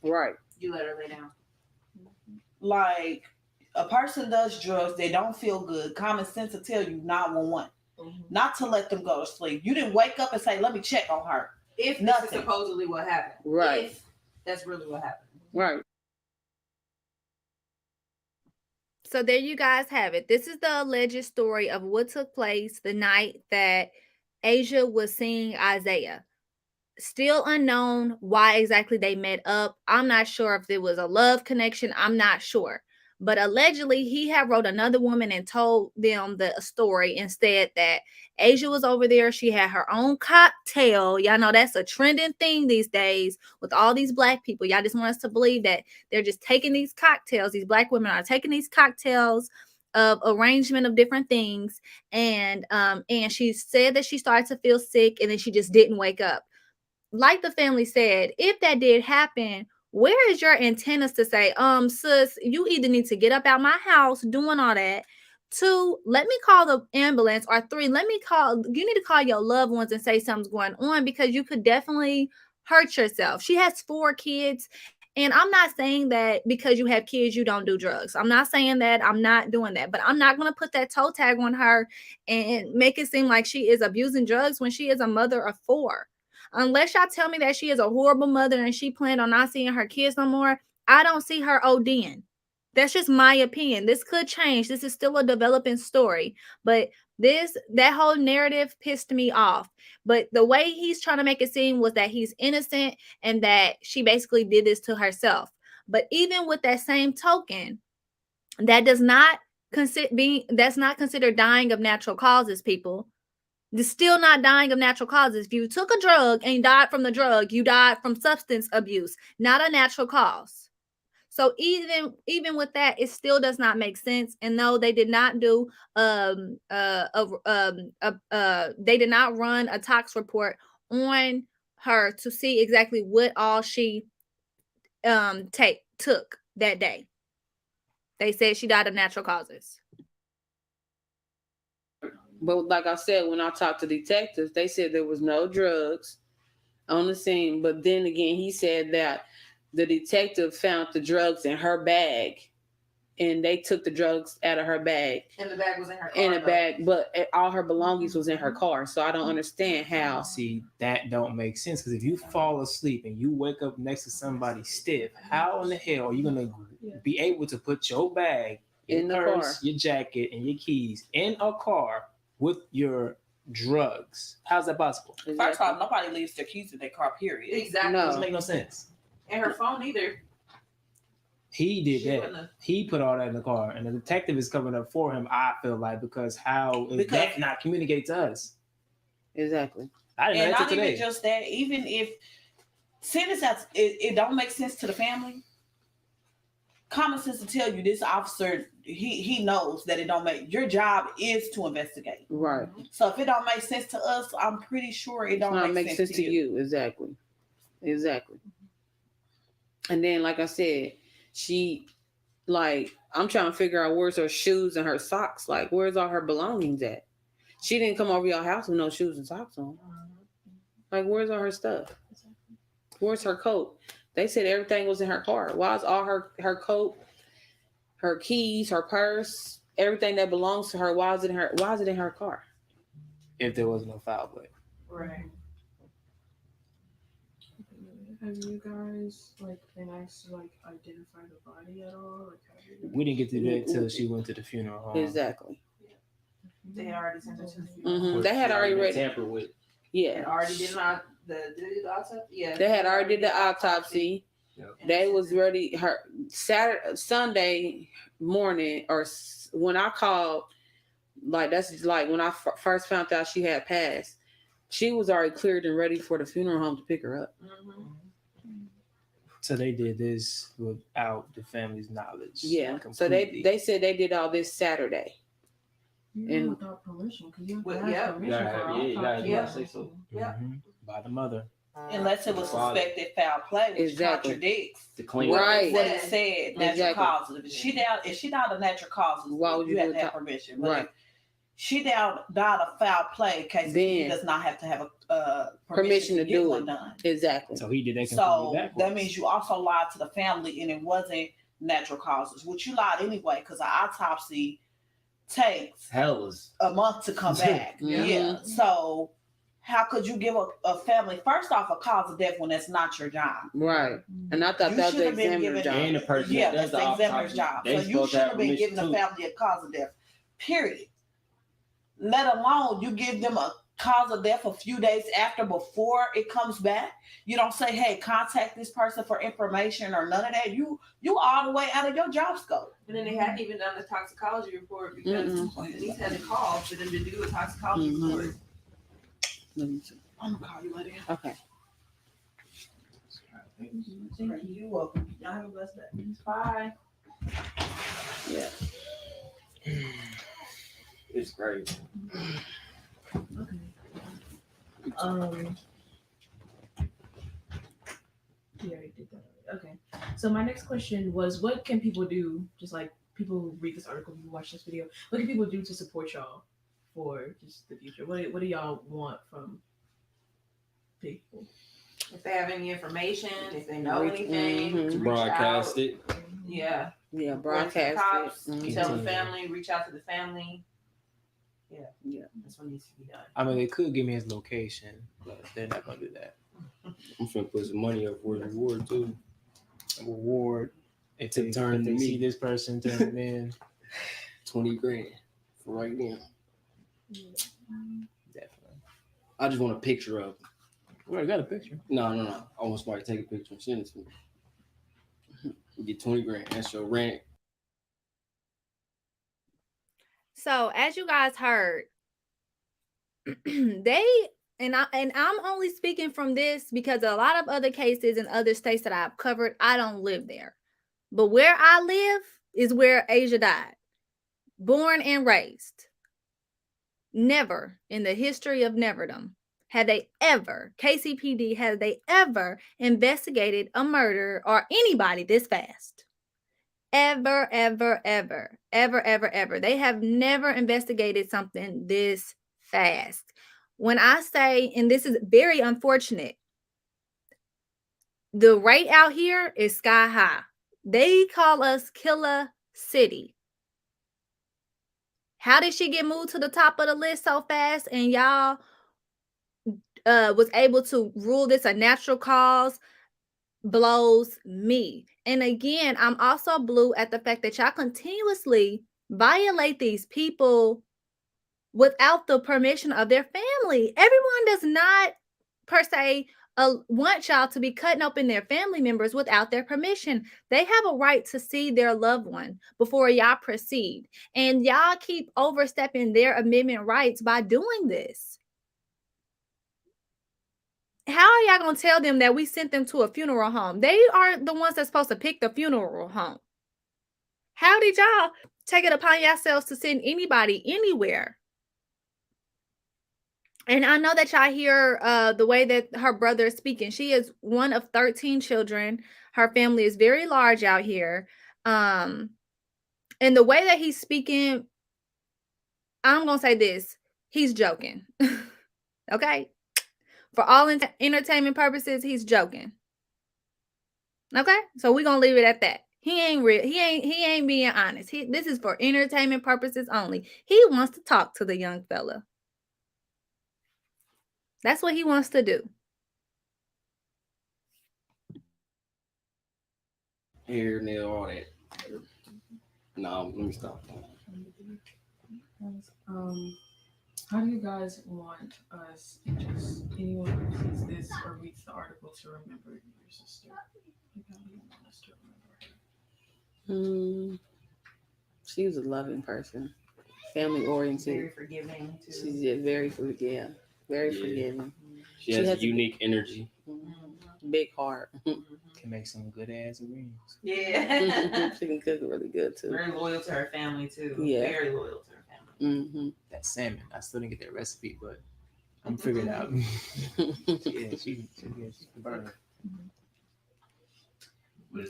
Right. You let her lay down. Like, a person does drugs, they don't feel good. Common sense will tell you 911. Not to let them go to sleep. You didn't wake up and say, "Let me check on her." If nothing. This is supposedly what happened. Right. If that's really what happened. Right. So there you guys have it. This is the alleged story of what took place the night that Asia was seeing Isaiah. Still unknown why exactly they met up. I'm not sure if it was a love connection. I'm not sure. But allegedly, he had wrote another woman and told them the story and said that Asia was over there. She had her own cocktail. Y'all know that's a trending thing these days with all these black people. Y'all just want us to believe that they're just taking these cocktails. These black women are taking these cocktails of arrangement of different things. And she said that she started to feel sick and then she just didn't wake up. Like the family said, if that did happen, where is your antennas to say, sis, you either need to get up out my house doing all that. 2, let me call the ambulance. Or 3, you need to call your loved ones and say something's going on, because you could definitely hurt yourself. She has 4 kids. And I'm not saying that because you have kids, you don't do drugs. I'm not saying that. I'm not doing that. But I'm not going to put that toe tag on her and make it seem like she is abusing drugs when she is a mother of 4. Unless y'all tell me that she is a horrible mother and she planned on not seeing her kids no more, I don't see her ODing. That's just my opinion. This could change. This is still a developing story. But that whole narrative pissed me off. But the way he's trying to make it seem was that he's innocent and that she basically did this to herself. But even with that same token, that's not considered dying of natural causes, people. They're still not dying of natural causes. If you took a drug and you died from the drug, you died from substance abuse, not a natural cause. So even with that, it still does not make sense. And no, they did not do they did not run a tox report on her to see exactly what all she took that day. They said she died of natural causes. But like I said, when I talked to detectives, they said there was no drugs on the scene. But then again, he said that the detective found the drugs in her bag, and they took the drugs out of her bag. And the bag was in her car. In a bag, but all her belongings was in her car. So I don't understand how. See, that don't make sense, because if you fall asleep and you wake up next to somebody stiff, how in the hell are you gonna be able to put your bag, your in the purse, car, your jacket, and your keys in a car with your drugs? How's that possible? First off, nobody leaves their keys in their car, period. Exactly. It doesn't make no sense. And her phone either. He did that. He put all that in the car, and the detective is covering up for him, I feel like, because that not communicate to us? Exactly. I didn't and know that not today. even just that, even if it don't make sense to the family, common sense to tell you this officer, he knows that it don't make, your job is to investigate. Right. So if it don't make sense to us, I'm pretty sure it don't make sense to you. Exactly. And then, like I said, I'm trying to figure out where's her shoes and her socks. Like, where's all her belongings at? She didn't come over your house with no shoes and socks on. Like, where's all her stuff? Where's her coat? They said everything was in her car. Why is all her coat, her keys, her purse, everything that belongs to her, why is it in her car? If there was no foul play. Right. Have you guys been asked to identify the body at all? We didn't get to that until she went to the funeral home. Exactly. They had already sent her to the funeral. Mm-hmm. They had already been tampered with. Yeah. And already did the autopsy. Yeah. They had already did the autopsy. Yep. They was ready. Her Sunday morning, or when I called, that's when I first found out she had passed. She was already cleared and ready for the funeral home to pick her up. Mm-hmm. So they did this without the family's knowledge. Yeah. Completely. So they said they did all this Saturday. And without permission, because you have to ask permission you gotta say so. Mm-hmm. By the mother. Unless it was suspected foul play, which contradicts to clean right. what it said, natural Exactly. causes. If she died of natural causes, why would you have do to it? have permission. But Right. if she died of foul play, KCPD does not have to have a permission to do it done. Exactly. So he did that. So that means you also lied to the family, and it wasn't natural causes, which you lied anyway, because an autopsy takes a month to come back. Mm-hmm. Yeah. So how could you give a family, first off, a cause of death when that's not your job? Right. And I thought that was the examiner's job. And the person that's the examiner's job. So you should have been giving the family a cause of death, period. Let alone you give them a cause of death a few days after, before it comes back. You don't say, hey, contact this person for information or none of that. You all the way out of your job scope. And then they hadn't even done the toxicology report because Denise had to call for them to do a toxicology report. I'm gonna call you later. Okay. Thank you. You're welcome. Y'all have a blessed day. Bye. Yeah. It's great. Okay. Yeah, I did that. Okay. So my next question was, what can people do? Just like people who read this article, who watch this video, what can people do to support y'all for just the future? What do y'all want from people? If they have any information, if they know anything, reach broadcast out. it. Yeah. Yeah, Broadcast broadcast it. it. Tell the family, reach out to the family. Yeah. That's what needs to be done. I mean, they could give me his location, but they're not gonna do that. I'm finna put some money up for the reward too. Reward if they Turn to me. see this person turn them in. 20 grand for right now. Definitely. I just want a picture of him. We already got a picture. No. I want somebody to take a picture and send it to me. You get 20 grand. That's your rent. So as you guys heard, I'm only speaking from this because a lot of other cases in other states that I've covered, I don't live there. But where I live is where Asia died. Born and raised. Never in the history of neverdom have they ever, KCPD, have they ever investigated a murder or anybody this fast. Ever. They have never investigated something this fast. When I say, and this is very unfortunate, the rate out here is sky high. They call us Killer City. How did she get moved to the top of the list so fast and y'all was able to rule this a natural cause? Blows me. And again, I'm also blue at the fact that y'all continuously violate these people without the permission of their family. Everyone does not per se want y'all to be cutting open their family members without their permission. They have a right to see their loved one before y'all proceed. And y'all keep overstepping their amendment rights by doing this. How are y'all going to tell them that we sent them to a funeral home? They are the ones that's supposed to pick the funeral home. How did y'all take it upon yourselves to send anybody anywhere? And I know that y'all hear the way that her brother is speaking. She is one of 13 children. Her family is very large out here. And the way that he's speaking, I'm going to say this. He's joking. Okay? For all entertainment purposes, he's joking. Okay? So we're going to leave it at that. He ain't real. He ain't being honest. This is for entertainment purposes only. He wants to talk to the young fella. That's what he wants to do. Hair, nail, all that. No, let me stop. How do you guys want us, just anyone who sees this or reads the article, to remember your sister? Like, how do you want us to remember her? She was a loving person, family oriented, Very forgiving too. She's very forgiving. She has a unique energy. Big heart. Can make some good ass greens. Yeah. She can cook really good too. Very loyal to her family too. Yeah. Very loyal to her family. That salmon, I still didn't get that recipe, but I'm figuring it out. Yeah, she can burn her. Would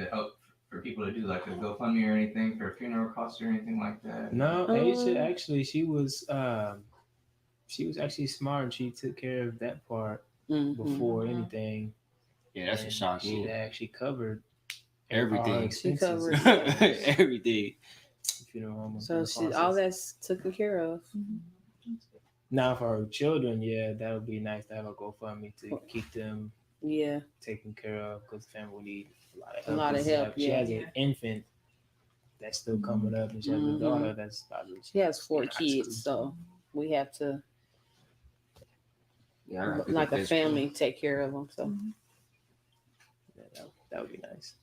it help for people to do like a GoFundMe or anything for funeral costs or anything like that? No, Asia actually, she was actually smart and she took care of that part before anything. Yeah, that's a shock. She actually covered everything. She covered everything. Funeral home. So all that's taken care of. Now for her children, yeah, that would be nice to have a GoFundMe to keep them taken care of, because the family will need a lot of help. She has an infant that's still coming up, and she has a daughter that's probably. She has 4 kids, so we have to Yeah, I pick like up a that family take care of them. So Yeah, that would be nice.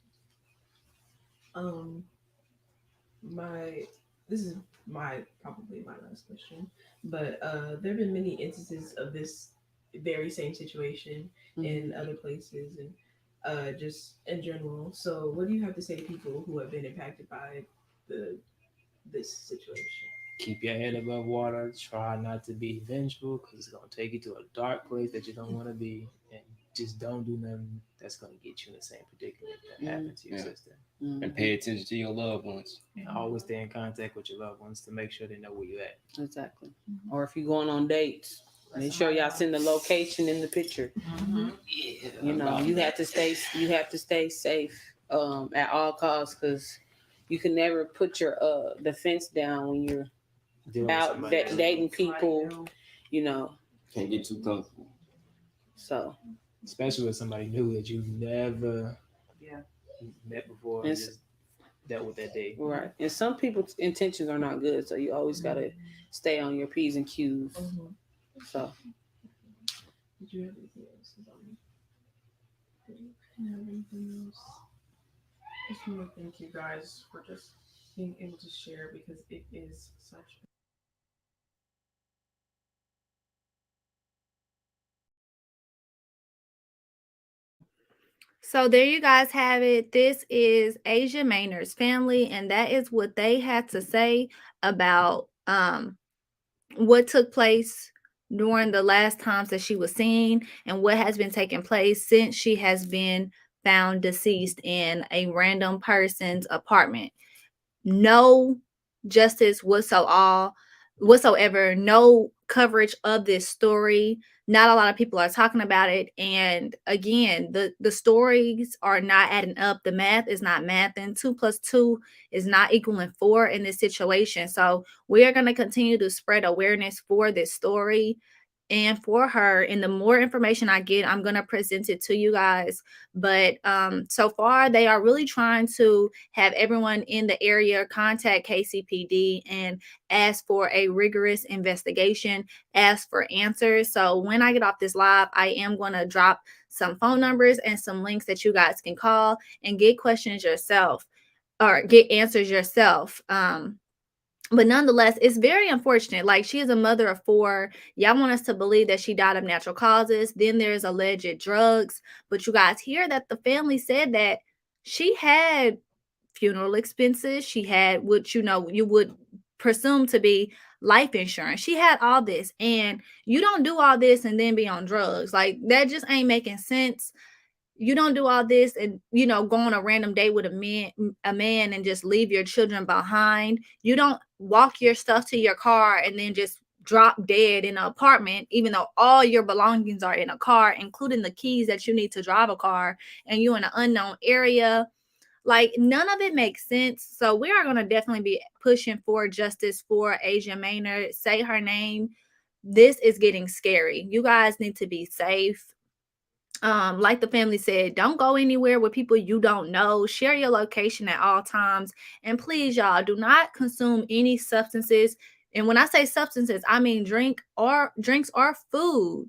My this is my probably my last question, but there have been many instances of this very same situation in other places and just in general. So, what do you have to say to people who have been impacted by this situation? Keep your head above water. Try not to be vengeful because it's gonna take you to a dark place that you don't want to be, and just don't do nothing that's gonna get you in the same predicament that happened to your sister. and pay attention to your loved ones. And always stay in contact with your loved ones to make sure they know where you're at. exactly. Or if you're going on dates, make sure y'all send the location in the picture. Yeah, You know, you have to stay safe at all costs because you can never put your defense down when you're Dealing with out somebody else. dating people. You know, can't get too comfortable. so Especially with somebody new that you've never met before and It's- just dealt with that day. right. And some people's intentions are not good, so you always gotta stay on your P's and Q's. So Did you have anything else? Did you have anything else? I just want to thank you guys for just being able to share because it is such. So there you guys have it. This is ASIA Maynard's family, and that is what they had to say about what took place during the last times that she was seen and what has been taking place since she has been found deceased in a random person's apartment. No justice whatsoever, no coverage of this story. Not a lot of people are talking about it. And again, the stories are not adding up. The math is not mathing. 2 plus 2 is not equaling 4 in this situation. So we are going to continue to spread awareness for this story and for her. And the more information I get, I'm going to present it to you guys. But so far, they are really trying to have everyone in the area contact KCPD and ask for a rigorous investigation, ask for answers. So when I get off this live, I am going to drop some phone numbers and some links that you guys can call and get questions yourself or get answers yourself. But nonetheless, it's very unfortunate. Like, she is a mother of 4. Y'all want us to believe that she died of natural causes. Then there's alleged drugs. But you guys hear that the family said that she had funeral expenses. She had what you would presume to be life insurance. She had all this. And you don't do all this and then be on drugs. Like, that just ain't making sense. You don't do all this and go on a random date with a man and just leave your children behind. You don't walk your stuff to your car and then just drop dead in an apartment, even though all your belongings are in a car, including the keys that you need to drive a car, and you're in an unknown area. Like, none of it makes sense. So we are going to definitely be pushing for justice for ASIA Maynard. Say her name. This is getting scary. You guys need to be safe. Like the family said, don't go anywhere with people you don't know. Share your location at all times. And please, y'all, do not consume any substances. And when I say substances, I mean drinks or food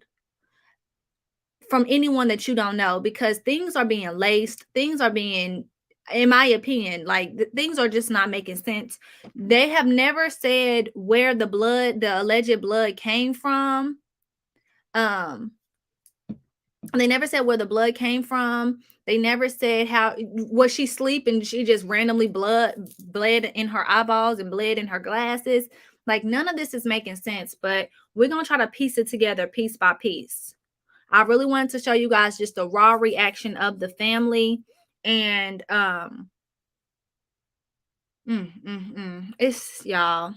from anyone that you don't know, because things are being laced. Things are being, in my opinion, like things are just not making sense. They have never said where the alleged blood came from. They never said where the blood came from. They never said how was she asleep and she just randomly bled in her eyeballs and bled in her glasses. Like, none of this is making sense, but we're going to try to piece it together piece by piece. I really wanted to show you guys just the raw reaction of the family. And it's, y'all,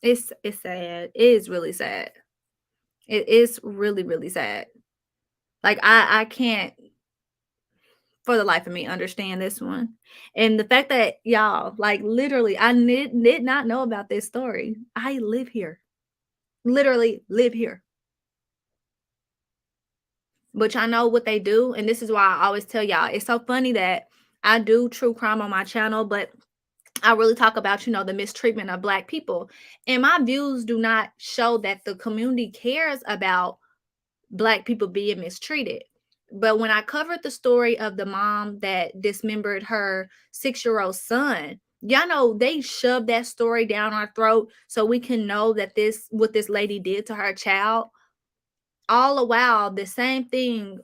it's sad. It is really sad. It is really, really sad. Like, I can't for the life of me understand this one. And the fact that y'all, like, literally, I did not know about this story. I live here. Literally live here. But y'all know what they do. And this is why I always tell y'all, it's so funny that I do true crime on my channel, but I really talk about, the mistreatment of Black people. And my views do not show that the community cares about Black people being mistreated. But when I covered the story of the mom that dismembered her 6-year-old son, y'all know they shoved that story down our throat so we can know that what this lady did to her child. All the while, the same thing,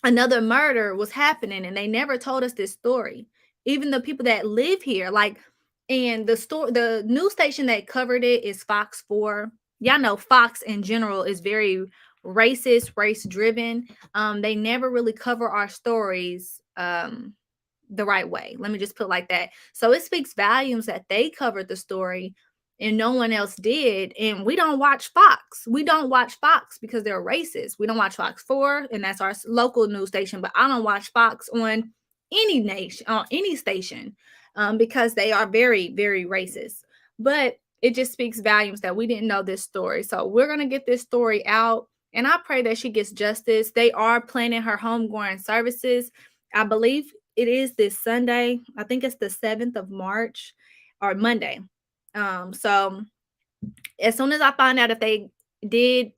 another murder was happening, and they never told us this story. Even the people that live here, like, and the news station that covered it is Fox 4. Y'all know Fox in general is very racist, race driven. They never really cover our stories the right way. Let me just put it like that. So it speaks volumes that they covered the story and no one else did. And we don't watch Fox. We don't watch Fox because they're racist. We don't watch Fox 4, and that's our local news station. But I don't watch Fox on any station, because they are very, very racist. But it just speaks volumes that we didn't know this story. So we're gonna get this story out, and I pray that she gets justice. They are planning her homegoing services. I believe it is this Sunday. I think it's the 7th of March or Monday. So as soon as I find out if they did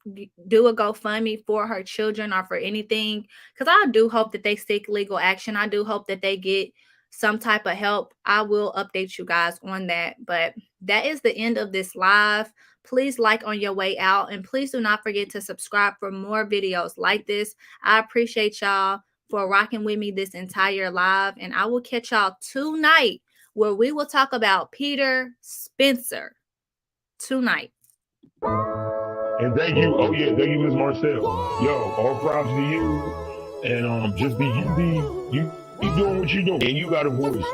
do a GoFundMe for her children or for anything, because I do hope that they seek legal action. I do hope that they get some type of help. I will update you guys on that. But that is the end of this live. Please like on your way out, and please do not forget to subscribe for more videos like this. I appreciate y'all for rocking with me this entire live, and I will catch y'all tonight where we will talk about Peter Spencer tonight. And thank you. Oh yeah, thank you, Ms. Marcel. Yo, all props to you. And just you doing what you doing. And you got a voice.